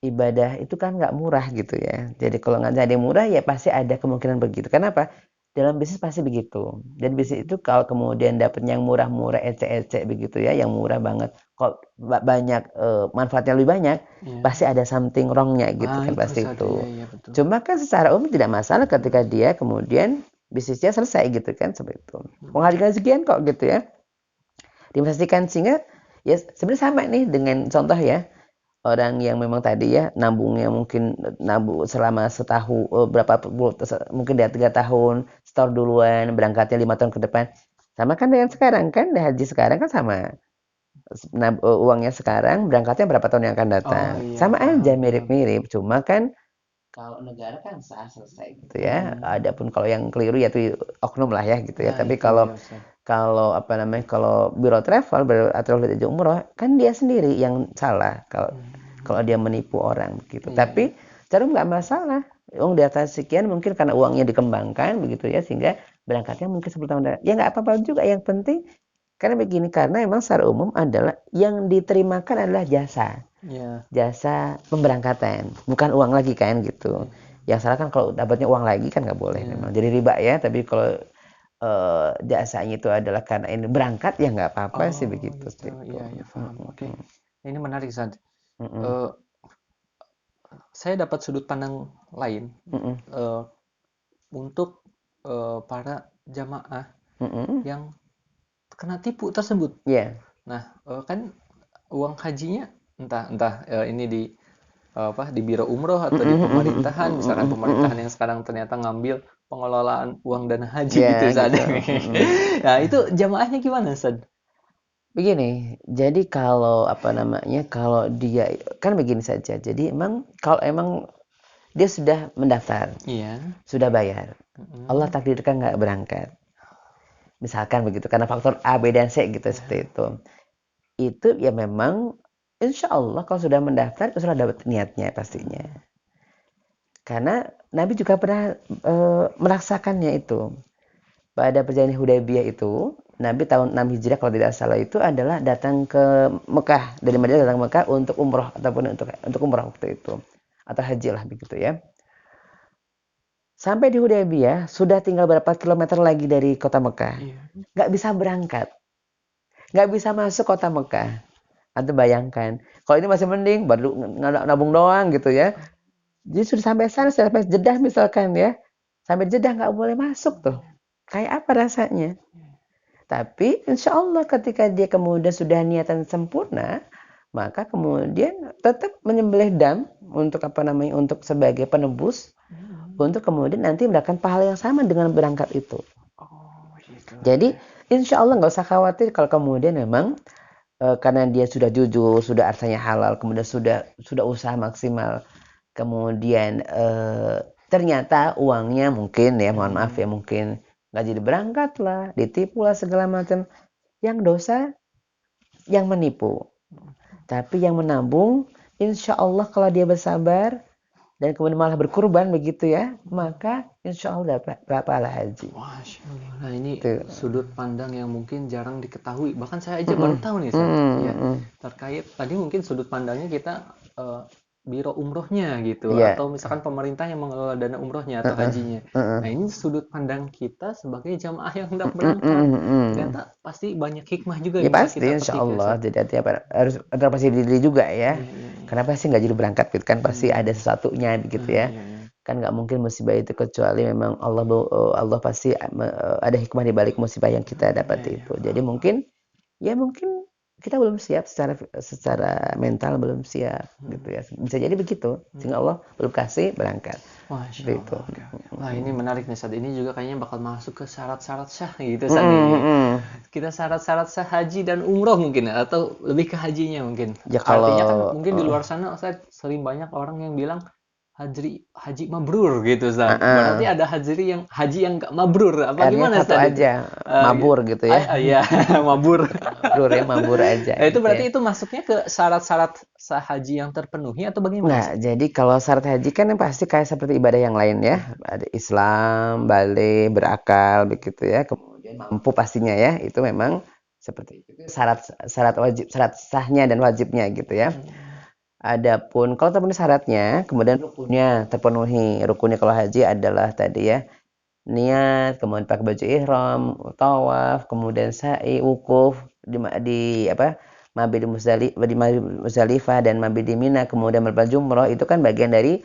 ibadah itu kan nggak murah gitu ya. Jadi kalau nggak jadi murah ya pasti ada kemungkinan begitu. Kenapa? Dalam bisnis pasti begitu. Dan bisnis itu kalau kemudian dapatnya yang murah-murah, ecek-ecek begitu ya, yang murah banget, kok banyak manfaatnya lebih banyak, Iya. pasti ada something wrongnya gitu Ah kan itu pasti Ustaz, iya itu. iya betul. Cuma kan secara umum tidak masalah ketika dia kemudian bisnisnya selesai gitu kan seperti itu. Penghargaan sekian kok gitu ya. Dipastikan sehingga ya sebenarnya sama nih dengan contoh ya orang yang memang tadi ya nabungnya mungkin nabung selama setahun berapa mungkin dia 3 tahun store duluan berangkatnya 5 tahun ke depan sama kan dengan sekarang kan haji sekarang kan sama uangnya sekarang berangkatnya berapa tahun yang akan datang Oh iya sama paham aja paham. mirip-mirip cuma kan kalau negara kan sah selesai gitu ya Mm-mm. adapun kalau yang keliru ya itu oknum lah ya gitu ya Nah tapi itu kalau dia Ustaz. kalau apa namanya kalau biro travel atau haji umroh kan dia sendiri yang salah kalau Hmm. kalau dia menipu orang begitu Iya iya. tapi cara nggak masalah uang di atas sekian mungkin karena uangnya dikembangkan begitu ya sehingga berangkatnya mungkin 10 tahun ya nggak apa-apa juga yang penting karena begini karena memang secara umum adalah yang diterimakan adalah jasa Iya. jasa pemberangkatan bukan uang lagi kan gitu Iya. yang salah kan kalau dapatnya uang lagi kan nggak boleh memang Iya. jadi riba ya tapi kalau jasanya itu adalah karena ini berangkat ya nggak apa-apa sih Oh begitu gitu. seperti itu. Iya iya paham. Oke. Ini menarik Ustaz. Mm-mm. Eh, saya dapat sudut pandang lain Mm-mm. eh, untuk para jamaah Mm-mm. yang kena tipu tersebut. Ya. Nah, kan uang hajinya entah entah ini di apa di biro umroh atau di Mm-mm. pemerintahan, misalkan pemerintahan yang sekarang ternyata ngambil pengelolaan uang dana haji gitu Ya Ustaz. gitu. Mm-mm. Nah, itu jamaahnya gimana Ustaz? Begini, jadi kalau apa namanya, kalau dia kan begini saja. Jadi emang kalau emang dia sudah mendaftar, Iya. sudah bayar, Allah Mm-mm. takdirkan nggak berangkat. Misalkan begitu, karena faktor A, B, dan C gitu seperti Ya. itu. Itu ya memang insya Allah kalau sudah mendaftar, sudah dapat niatnya pastinya. Mm. Karena Nabi juga pernah merasakannya itu. Pada perjanjian Hudaybiyah itu, Nabi tahun 6 Hijriah kalau tidak salah itu adalah datang ke Mekah, dari Madinah datang ke Mekah untuk umroh ataupun untuk umroh waktu itu. Atau haji lah begitu ya. Sampai di Hudaybiyah sudah tinggal berapa kilometer lagi dari kota Mekah. Iya. Nggak bisa berangkat, nggak bisa masuk kota Mekah. Anda bayangkan, kalau ini masih mending baru nabung doang gitu ya. Jadi sudah sampai sana, sudah sampai Jeddah misalkan ya. Sampai Jeddah nggak boleh masuk tuh. Kayak apa rasanya? Tapi insya Allah ketika dia kemudian sudah niatan sempurna, maka kemudian tetap menyembelih dam untuk untuk sebagai penebus, untuk kemudian nanti mendapatkan pahala yang sama dengan berangkat itu. Oh, gitu. Jadi insya Allah nggak usah khawatir kalau kemudian memang karena dia sudah jujur, sudah artinya halal, kemudian sudah usaha maksimal, kemudian ternyata uangnya mungkin ya, mohon maaf ya, mungkin nggak jadi berangkat lah, ditipu lah segala macam. Yang dosa yang menipu, tapi yang menabung, insya Allah kalau dia bersabar dan kemudian malah berkurban begitu ya, maka insya Allah dapat pahala haji. Masya Allah. Nah, ini Tuh. sudut pandang yang mungkin jarang diketahui. Bahkan saya aja baru tahu nih, Ustaz. Ya, terkait tadi mungkin sudut pandangnya kita biro umrohnya gitu, Iya. atau misalkan pemerintah yang mengelola dana umrohnya atau hajinya. Nah, ini sudut pandang kita sebagai jamaah yang hendak berangkat. Ternyata pasti banyak hikmah juga Ya yang bisa pasti kita insya petik ya, Allah. Ustaz. Jadi harus ada pasti diri juga ya. Iya, iya, iya. Kenapa sih nggak jadi berangkat gitu kan? Pasti ada sesuatunya begitu ya. Iya, iya. Kan nggak mungkin musibah itu kecuali memang Allah pasti ada hikmah di balik musibah yang kita dapati itu. Jadi mungkin kita belum siap secara mental, belum siap gitu ya. Bisa jadi begitu. Sehingga Allah belum kasih berangkat. Masya Seperti itu. Allah. Oke. Wah, ini menarik nih, Ustaz. Ini juga kayaknya bakal masuk ke syarat-syarat sah gitu, Ustaz. Nih. Kita syarat-syarat sah haji dan umroh mungkin ya, atau lebih ke hajinya mungkin. Ya Artinya kan kalau mungkin di luar sana, Ustaz, sering banyak orang yang bilang haji mabrur gitu, Ustaz. Berarti ada haji yang gak mabrur. Apa akhirnya gimana, satu Ustaz itu? aja mabur gitu ya. Iya, mabur. Mabur aja. Nah, itu gitu berarti ya. itu masuknya ke syarat-syarat sah haji yang terpenuhi atau bagaimana, Nggak, Ustaz? jadi kalau syarat haji kan yang pasti kayak seperti ibadah yang lain ya. Ada Islam, balik, berakal begitu ya. Kemudian mampu pastinya ya. Itu memang seperti itu. Syarat wajib, syarat sahnya dan wajibnya gitu ya. Adapun kalau terpenuhi syaratnya, kemudian rukunnya terpenuhi. Rukunnya kalau haji adalah tadi ya, niat, kemudian pakai baju ihram, tawaf, kemudian sa'i, wukuf di mabit di Muzdalifah dan mabit di Mina, kemudian melakukan jumroh, itu kan bagian dari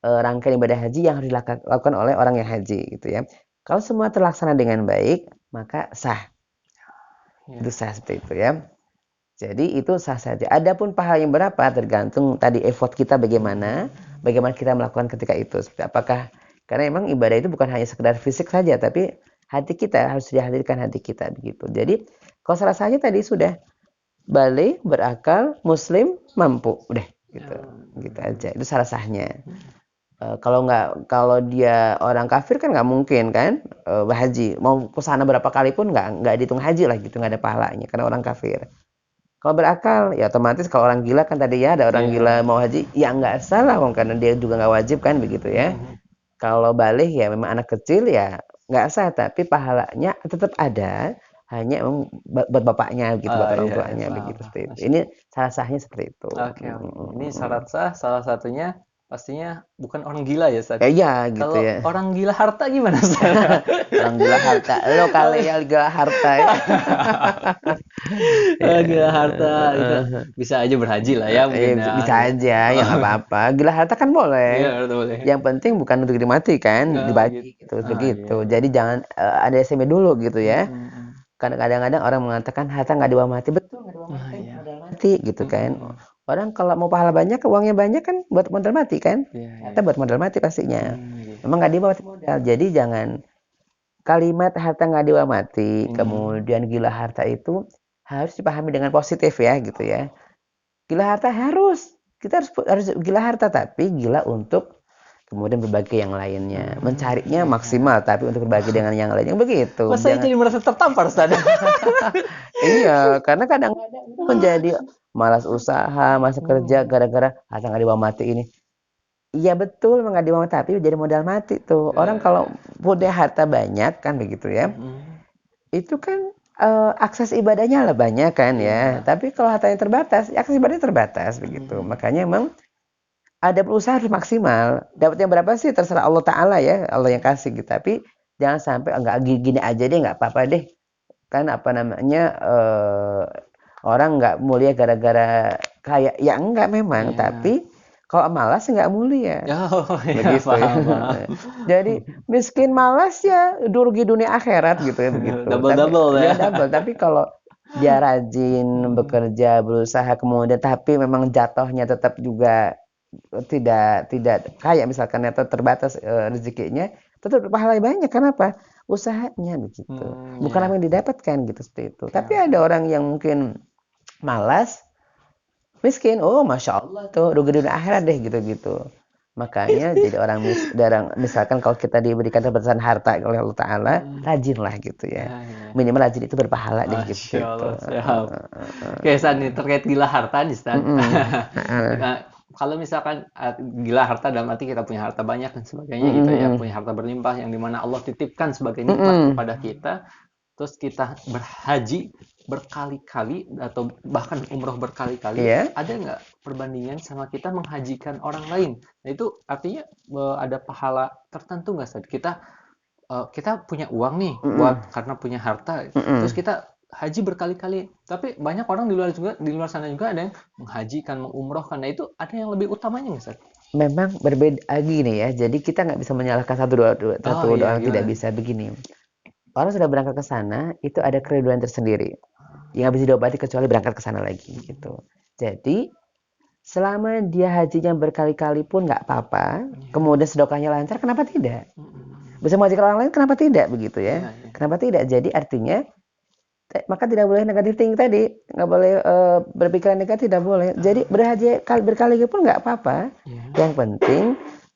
rangkaian ibadah haji yang harus dilakukan oleh orang yang haji gitu ya. Kalau semua terlaksana dengan baik, maka sah. Itu sah seperti itu ya. Jadi itu sah saja. Adapun pahala yang berapa tergantung tadi effort kita bagaimana kita melakukan ketika itu. Seperti apakah karena memang ibadah itu bukan hanya sekedar fisik saja, tapi hati kita harus dihadirkan hati kita begitu. Jadi kalau salah saja tadi sudah balik, berakal, muslim, mampu, udah gitu. Gitu aja. Itu salah sahnya. Kalau dia orang kafir kan nggak mungkin kan berhaji. Mau ke sana berapa kali pun nggak dihitung haji lah gitu, nggak ada pahalanya karena orang kafir. Kalau berakal, ya otomatis kalau orang gila kan tadi ya ada orang gila mau haji, ya nggak salah karena dia juga nggak wajib kan begitu ya. Kalau balik ya memang anak kecil ya nggak sah, tapi pahalanya tetap ada, hanya emang buat bapaknya gitu, buat orang tuanya begitu. Seperti itu. Ini salah sahnya seperti itu. Oke. Ini syarat sah salah satunya pastinya bukan orang gila ya, Ustaz. Ya gitu Kalau ya. orang gila harta gimana, Ustaz? Orang gila harta, lo kali ya gila harta ya. Gila harta itu bisa aja berhaji lah ya mungkin ya. Bisa aja ya nggak apa-apa. Gila harta kan boleh. Iya, boleh. Yang penting bukan untuk dimati kan, dibagi gitu begitu. Jadi jangan ada SMP dulu gitu ya. Karena kadang-kadang orang mengatakan harta nggak dibawa mati, betul nggak dibawa mati, modal mati gitu kan. Orang kalau mau pahala banyak, uangnya banyak kan buat modal mati kan. Harta buat modal mati pastinya. Memang nggak dibawa mati modal. Jadi jangan kalimat harta nggak dibawa mati, kemudian gila harta itu harus dipahami dengan positif ya gitu ya. Gila harta kita harus gila harta, tapi gila untuk kemudian berbagi yang lainnya, mencarinya maksimal, tapi untuk berbagi dengan yang lainnya begitu. Kok saya jadi merasa tertampar, Ustaz? Iya, karena kadang-kadang itu menjadi malas usaha, malas kerja gara-gara harta nggak dibawa mati ini. Iya betul, nggak dibawa mati, tapi jadi modal mati tuh. Orang kalau punya harta banyak kan begitu ya, itu kan akses ibadahnya lah banyak kan ya. Tapi kalau hartanya terbatas, akses ibadahnya terbatas begitu. Makanya emang ada berusaha harus maksimal. Dapatnya berapa sih terserah Allah Ta'ala ya, Allah yang kasih gitu. Tapi jangan sampai enggak gini aja deh, nggak apa-apa deh. Kan orang nggak mulia gara-gara kaya. Ya enggak memang, tapi kalau malas nggak mulia. Begitu ya. Jadi miskin malas ya rugi dunia akhirat gitu ya begitu. Double ya. Ya double. Tapi kalau dia rajin bekerja, berusaha, kemudian tapi memang jatuhnya tetap juga tidak kaya misalkan atau terbatas rezekinya, tetap berpahala banyak. Kenapa? Usahanya begitu. Bukan apa Ya. yang didapatkan gitu seperti itu. Tapi Ya. ada orang yang mungkin malas, miskin, oh masya Allah tuh rugi dunia akhirat deh gitu-gitu. Makanya jadi orang misalkan kalau kita diberikan keberkahan harta oleh Allah Taala, rajinlah gitu ya. Ya, ya. Minimal rajin itu berpahala deh Masya gitu. Allah, siap. Oke, San, nih terkait gila harta nih, San. Nah, kalau misalkan gila harta dalam arti kita punya harta banyak dan sebagainya gitu ya, punya harta berlimpah yang dimana Allah titipkan sebagai nikmat kepada kita, terus kita berhaji berkali-kali atau bahkan umroh berkali-kali, Iya. ada nggak perbandingan sama kita menghajikan orang lain? Nah, itu artinya ada pahala tertentu nggak, San? Kita punya uang nih buat karena punya harta, terus kita haji berkali-kali. Tapi banyak orang di luar sana juga ada yang menghajikan, mengumrohkan. Nah, itu ada yang lebih utamanya nggak, Ustaz? Memang berbeda gini ya. Jadi kita nggak bisa menyalahkan satu Oh iya, orang tidak gimana? bisa begini. Orang sudah berangkat ke sana itu ada kerinduan tersendiri yang nggak bisa diobati kecuali berangkat ke sana lagi gitu. Jadi selama dia hajinya berkali-kali pun nggak apa-apa, kemudian sedekahnya lancar, kenapa tidak? Bisa menghajikan orang lain, kenapa tidak begitu ya? Iya, iya. Kenapa tidak? Jadi artinya maka tidak boleh negatif thinking tadi, nggak boleh berpikiran negatif, tidak boleh. Jadi berhaji berkali-kali pun nggak apa-apa. Iya. Yang penting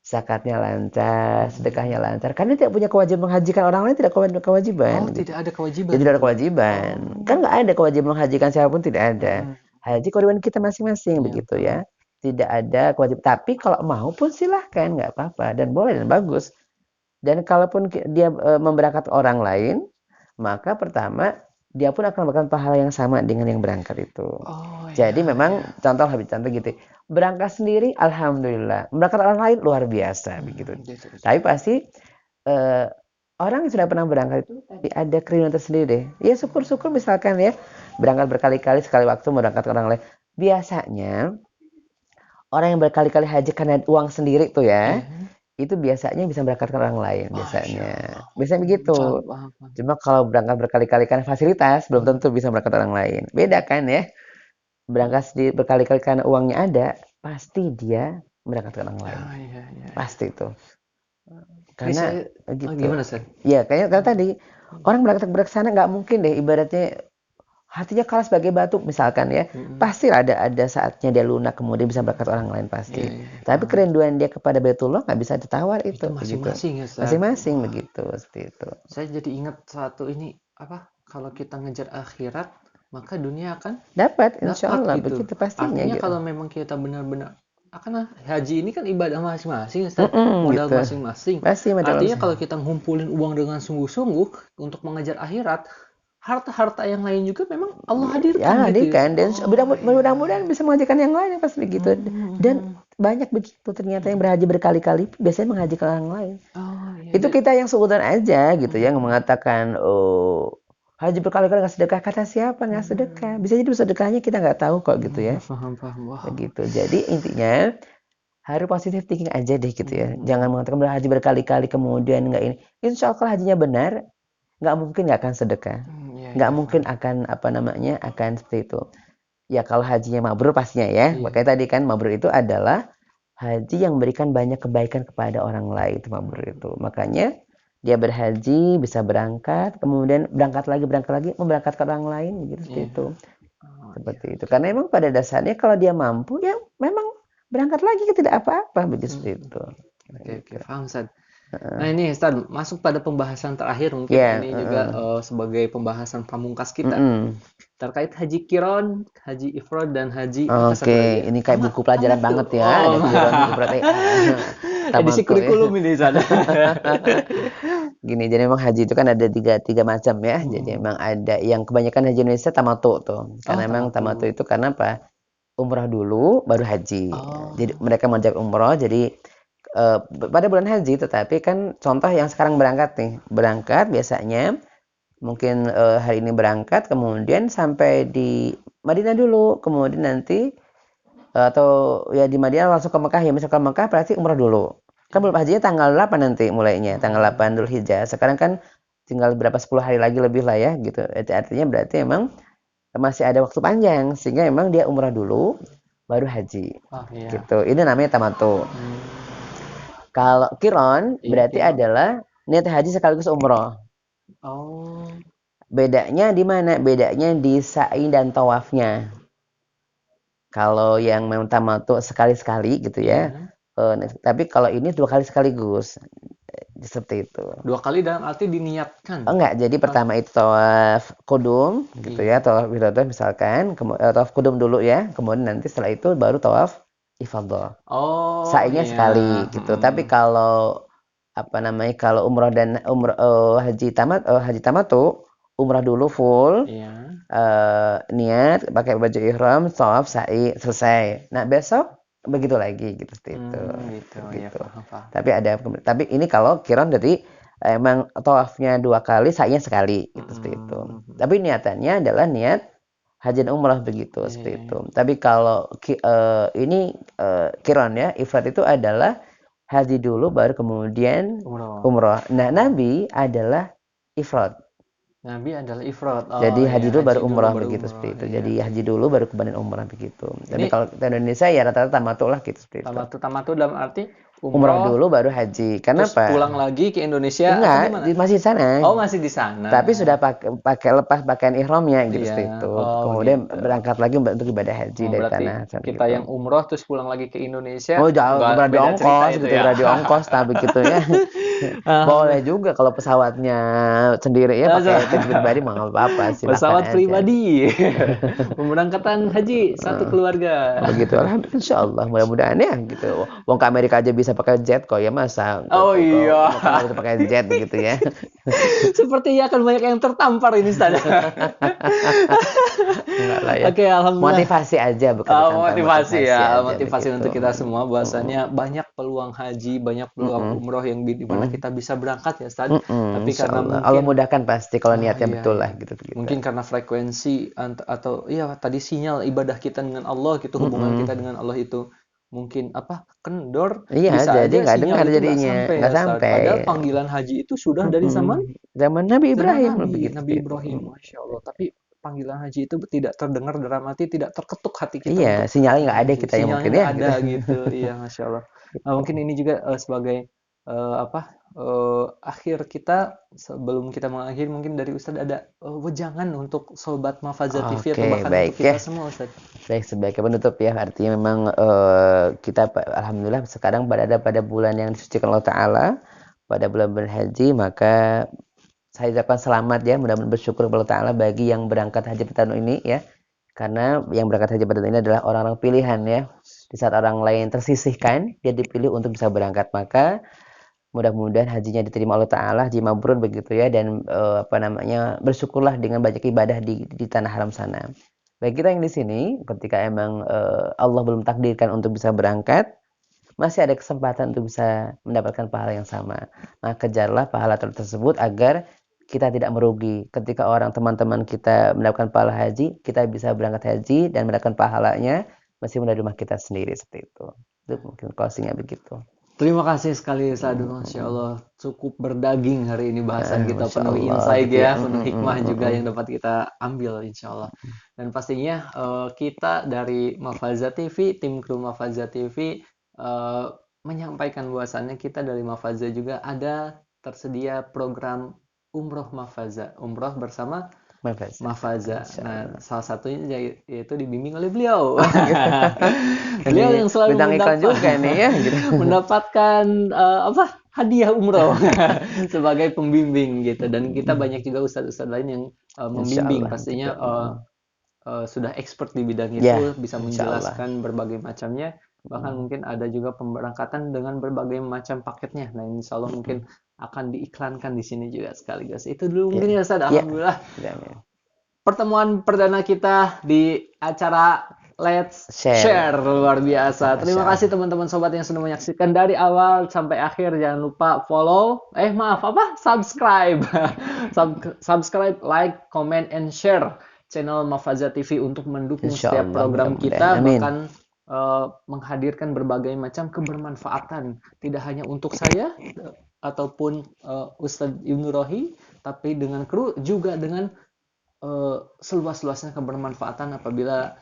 zakatnya lancar, sedekahnya lancar. Karena dia tidak punya kewajiban menghajikan orang lain, tidak kewajiban. Oh, Gitu. tidak ada kewajiban. Jadi tidak ada kewajiban. Kan nggak ada kewajiban menghajikan siapapun, tidak ada. Haji kewajiban kita masing-masing Iya, begitu ya. Tidak ada kewajiban. Tapi kalau mau pun silahkan, nggak apa-apa dan boleh dan bagus. Dan kalaupun dia memberangkat orang lain, maka pertama dia pun akan mendapatkan pahala yang sama dengan yang berangkat itu. Oh, Jadi iya, memang iya. contoh gitu. Berangkat sendiri alhamdulillah, berangkat orang lain luar biasa begitu. Gitu. Tapi pasti orang yang sudah pernah berangkat itu tadi ada kerinduan tersendiri. Ya syukur-syukur misalkan ya berangkat berkali-kali sekali waktu berangkat ke orang lain. Biasanya orang yang berkali-kali haji karena uang sendiri tuh ya. Itu biasanya bisa berangkat ke orang lain biasanya. Biasanya begitu. Cuma kalau berangkat berkali-kali kan fasilitas belum tentu bisa berangkat orang lain. Beda kan ya? Berangkat berkali-kali karena uangnya ada, pasti dia berangkat ke orang lain. Iya. Pasti itu. Karena gitu. Gimana, Sir? Ya, karena tadi orang berangkat ke sana nggak mungkin deh ibaratnya hatinya keras sebagai batu misalkan ya, pasti ada saatnya dia lunak kemudian bisa berangkat orang lain pasti. Tapi kerinduan dia kepada Baitullah nggak bisa ditawar itu masing-masing begitu. ya, Masing-masing begitu seperti itu. Saya jadi ingat satu ini kalau kita ngejar akhirat maka dunia akan dapat insya Allah gitu. Begitu pastinya. Artinya gitu. Kalau memang kita benar-benar akan haji ini kan ibadah masing-masing, modal gitu. masing-masing. Pasti Artinya kalau kita ngumpulin uang dengan sungguh-sungguh untuk mengejar akhirat, harta-harta yang lain juga memang Allah hadirkan. Ya, hadirkan dan mudah-mudahan bisa mengajarkan yang lain pasti begitu. Dan banyak begitu ternyata yang berhaji berkali-kali biasanya menghajikan orang lain. Itu kita yang sebutan aja gitu yang mengatakan haji berkali-kali nggak sedekah, kata siapa nggak sedekah? Bisa jadi sedekahnya kita nggak tahu kok gitu ya. Paham. Wow. Begitu. Jadi intinya harus positif thinking aja deh gitu ya. Jangan mengatakan berhaji berkali-kali kemudian nggak ini. Insya Allah hajinya benar, nggak mungkin nggak akan sedekah. Nggak mungkin akan akan seperti itu. Ya kalau hajinya mabrur pastinya ya. Makanya tadi kan mabrur itu adalah haji yang memberikan banyak kebaikan kepada orang lain, itu mabrur itu. Makanya dia berhaji, bisa berangkat, kemudian berangkat lagi, memberangkatkan orang lain, gitu seperti itu. Seperti itu. Karena memang pada dasarnya kalau dia mampu, ya memang berangkat lagi tidak apa-apa, begitu seperti itu. Oke, paham, Ustaz. Nah ini Ustaz, masuk pada pembahasan terakhir mungkin ini juga sebagai pembahasan pamungkas kita. Terkait haji kiron, haji ifrad dan haji Oke, ini kayak buku pelajaran banget ya. Edisi kurikulum ini sana. Gini, jadi memang haji itu kan ada tiga macam ya. Jadi memang ada yang kebanyakan haji Indonesia tamatu tuh. Karena memang tamatu itu karena apa? Umrah dulu baru haji. Jadi mereka menjadi umrah. Jadi pada bulan haji, tetapi kan contoh yang sekarang berangkat biasanya mungkin hari ini berangkat, kemudian sampai di Madinah dulu, kemudian nanti atau ya di Madinah langsung ke Mekah ya, misalkan Mekah berarti umrah dulu. Kan belum hajinya tanggal 8 nanti mulainya, tanggal 8 Dzulhijjah. Sekarang kan tinggal berapa 10 hari lagi lebih lah ya gitu. Artinya berarti emang masih ada waktu panjang sehingga emang dia umrah dulu baru haji. Oh iya. Gitu. Ini namanya tamattu. Kalau kiron Iya, berarti kiron. adalah niat haji sekaligus umroh. Oh. Bedanya di mana? Bedanya di sa'i dan tawafnya. Kalau yang memang tamattu sekali-sekali gitu ya. Iya. Tapi kalau ini 2 kali sekaligus. Seperti itu. 2 kali dalam arti diniatkan. Oh enggak, jadi pertama itu tawaf kudum gitu ya, Iya. tawaf ifadah misalkan, tawaf kudum dulu ya, kemudian nanti setelah itu baru tawaf ifadah. Oh Sa'inya iya. sekali gitu. Tapi kalau apa namanya, kalau umroh dan haji tamattu, umrah dulu full, Iya. niat pakai baju ihram, tawaf, sa'i, selesai. Nah, besok begitu lagi gitu seperti itu. Gitu. Ya, Gitu. paham. Tapi ini kalau kiron dari emang tawafnya 2 kali, sa'inya sekali gitu seperti itu. Tapi niatannya adalah niat haji dan umrah begitu seperti itu. Tapi kalau ini kiron ya, ifrad itu adalah haji dulu baru kemudian umrah. Nah, Nabi adalah ifrad. Nabi adalah ifrad. Jadi haji dulu baru umrah baru begitu umroh. seperti itu. Iya. Jadi haji dulu baru kemudian umrah begitu. Tapi Ini kalau kita Indonesia ya rata-rata tamattu lah gitu seperti itu. tamattu dalam arti Umrah umroh dulu baru haji. terus Kenapa? pulang lagi ke Indonesia atau Enggak, gimana? masih di sana. Oh, masih di sana. Tapi sudah pakai lepas pakaian ihramnya gitu Iya. seperti itu. Oh, Kemudian gitu. berangkat lagi untuk ibadah haji dari Berarti tanah sana kita gitu. yang umroh terus pulang lagi ke Indonesia, Oh, jauh nggak berarti beda cerita ongkos itu gitu, ya. berarti ongkos tapi gitu ya. Boleh juga kalau pesawatnya sendiri ya pakai taksi pribadi mah nggak apa-apa, silahkan Pesawat aja. pribadi. Pemberangkatan haji satu keluarga. Begitu, alhamdulillah, insyaallah mudah-mudahan ya gitu. Wong ke Amerika aja bisa pakai jet kok ya, masa Oh ke iya. kok nggak bisa pakai jet gitu ya. Sepertinya akan banyak yang tertampar ini Ustaz. Enggak lah ya. Oke, alhamdulillah. Motivasi aja bukan tanpa Motivasi ya, aja motivasi begitu. untuk kita semua bahwasanya banyak peluang haji, banyak peluang umroh yang di mana kita bisa berangkat ya, Ustaz. Tapi karena Insyaallah. Allah mungkin mudahkan pasti kalau niatnya iya, betul iya. lah gitu begitu. Mungkin karena frekuensi atau iya tadi sinyal ibadah kita dengan Allah gitu, hubungan kita dengan Allah itu mungkin kendor, Iya, bisa jadi aja nggak sinyal dengar itu nggak jadinya, sampai nggak ya, Ustaz. sampai. Padahal panggilan haji itu sudah dari Zaman Nabi zaman Ibrahim Nabi, begitu. Nabi Ibrahim, Masya Allah. Tapi panggilan haji itu tidak terdengar dalam arti tidak terketuk hati kita Iya, untuk sinyalnya nggak ada haji. kita ya Sinyalnya mungkin ya nggak gitu. ada gitu, iya Masya Allah. Nah, mungkin ini juga sebagai akhir kita sebelum kita mengakhiri mungkin dari Ustadz ada wejangan untuk sobat Mafaza TV atau Oke, bahkan untuk baik ya. kita semua Ustadz. Baik, sebagai penutup ya, artinya memang kita alhamdulillah sekarang berada pada bulan yang disucikan Allah Ta'ala, pada bulan berhaji, maka saya ucapkan selamat ya, mudah-mudahan bersyukur kepada Allah Ta'ala bagi yang berangkat haji pada tahun ini ya, karena yang berangkat haji pada tahun ini adalah orang-orang pilihan ya. Di saat orang lain tersisihkan, dia dipilih untuk bisa berangkat, maka mudah-mudahan hajinya diterima Allah Ta'ala, haji mabrur begitu ya, dan bersyukurlah dengan banyak ibadah di tanah haram sana. Bagi kita yang di sini, ketika emang Allah belum takdirkan untuk bisa berangkat, masih ada kesempatan untuk bisa mendapatkan pahala yang sama. Maka kejarlah pahala tersebut agar kita tidak merugi. Ketika teman-teman kita mendapatkan pahala haji, kita bisa berangkat haji dan mendapatkan pahalanya meskipun dari rumah kita sendiri seperti itu. Itu mungkin closingnya begitu. Terima kasih sekali Ustadz, Masya Allah cukup berdaging hari ini bahasan kita, Masya penuh Allah, insight gitu ya, ya. penuh hikmah juga yang dapat kita ambil insya Allah. Dan pastinya kita dari Mafaza TV, tim kru Mafaza TV menyampaikan bahwasannya kita dari Mafaza juga ada tersedia program Umroh Mafaza, Umroh bersama Mafaza. Nah, salah satunya yaitu dibimbing oleh beliau. Beliau yang selalu bintang iklan juga nih ya, gitu. mendapatkan hadiah umroh sebagai pembimbing gitu. Dan kita banyak juga ustadz-ustadz lain yang membimbing, pastinya sudah expert di bidang itu, bisa menjelaskan berbagai macamnya. Bahkan mungkin ada juga pemberangkatan dengan berbagai macam paketnya. Nah, insya Allah mungkin akan diiklankan di sini juga sekaligus. Itu dulu mungkin ya Ustaz. Alhamdulillah. Pertemuan perdana kita di acara Let's Share luar biasa. Terima kasih teman-teman sobat yang sudah menyaksikan dari awal sampai akhir. Jangan lupa subscribe. Subscribe, like, comment, and share channel Mafaza TV untuk mendukung setiap program kita. Bahkan menghadirkan berbagai macam kebermanfaatan. Tidak hanya untuk saya ataupun Ustadz Ibnu Rohi, tapi dengan kru juga dengan seluas-luasnya kebermanfaatan apabila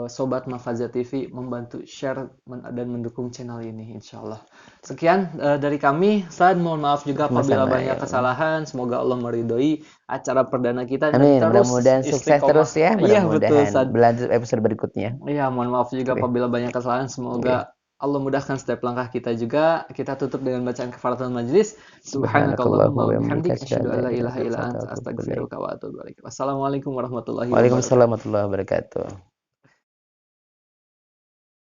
Sobat Mafaza TV membantu share dan mendukung channel ini, insya Allah. Sekian dari kami. Ustaz, mohon maaf juga apabila Sama-sama, banyak ya. kesalahan. Semoga Allah meridhoi acara perdana kita Amin. dan terus Mudah-mudahan sukses istiqomah. terus ya. Iya, betul, Mudah-mudahan Ustaz. berlanjut episode berikutnya. Iya, mohon maaf juga Oke. apabila banyak kesalahan. Semoga Allah mudahkan setiap langkah kita juga. Kita tutup dengan bacaan kafaratul majlis. Subhanakallahumma wa bihamdik asyhadu an la ilaha illa anta astaghfiruka wa atubu ilaik. Wassalamualaikum warahmatullahi wabarakatuh. Waalaikumsalam warahmatullahi wabarakatuh.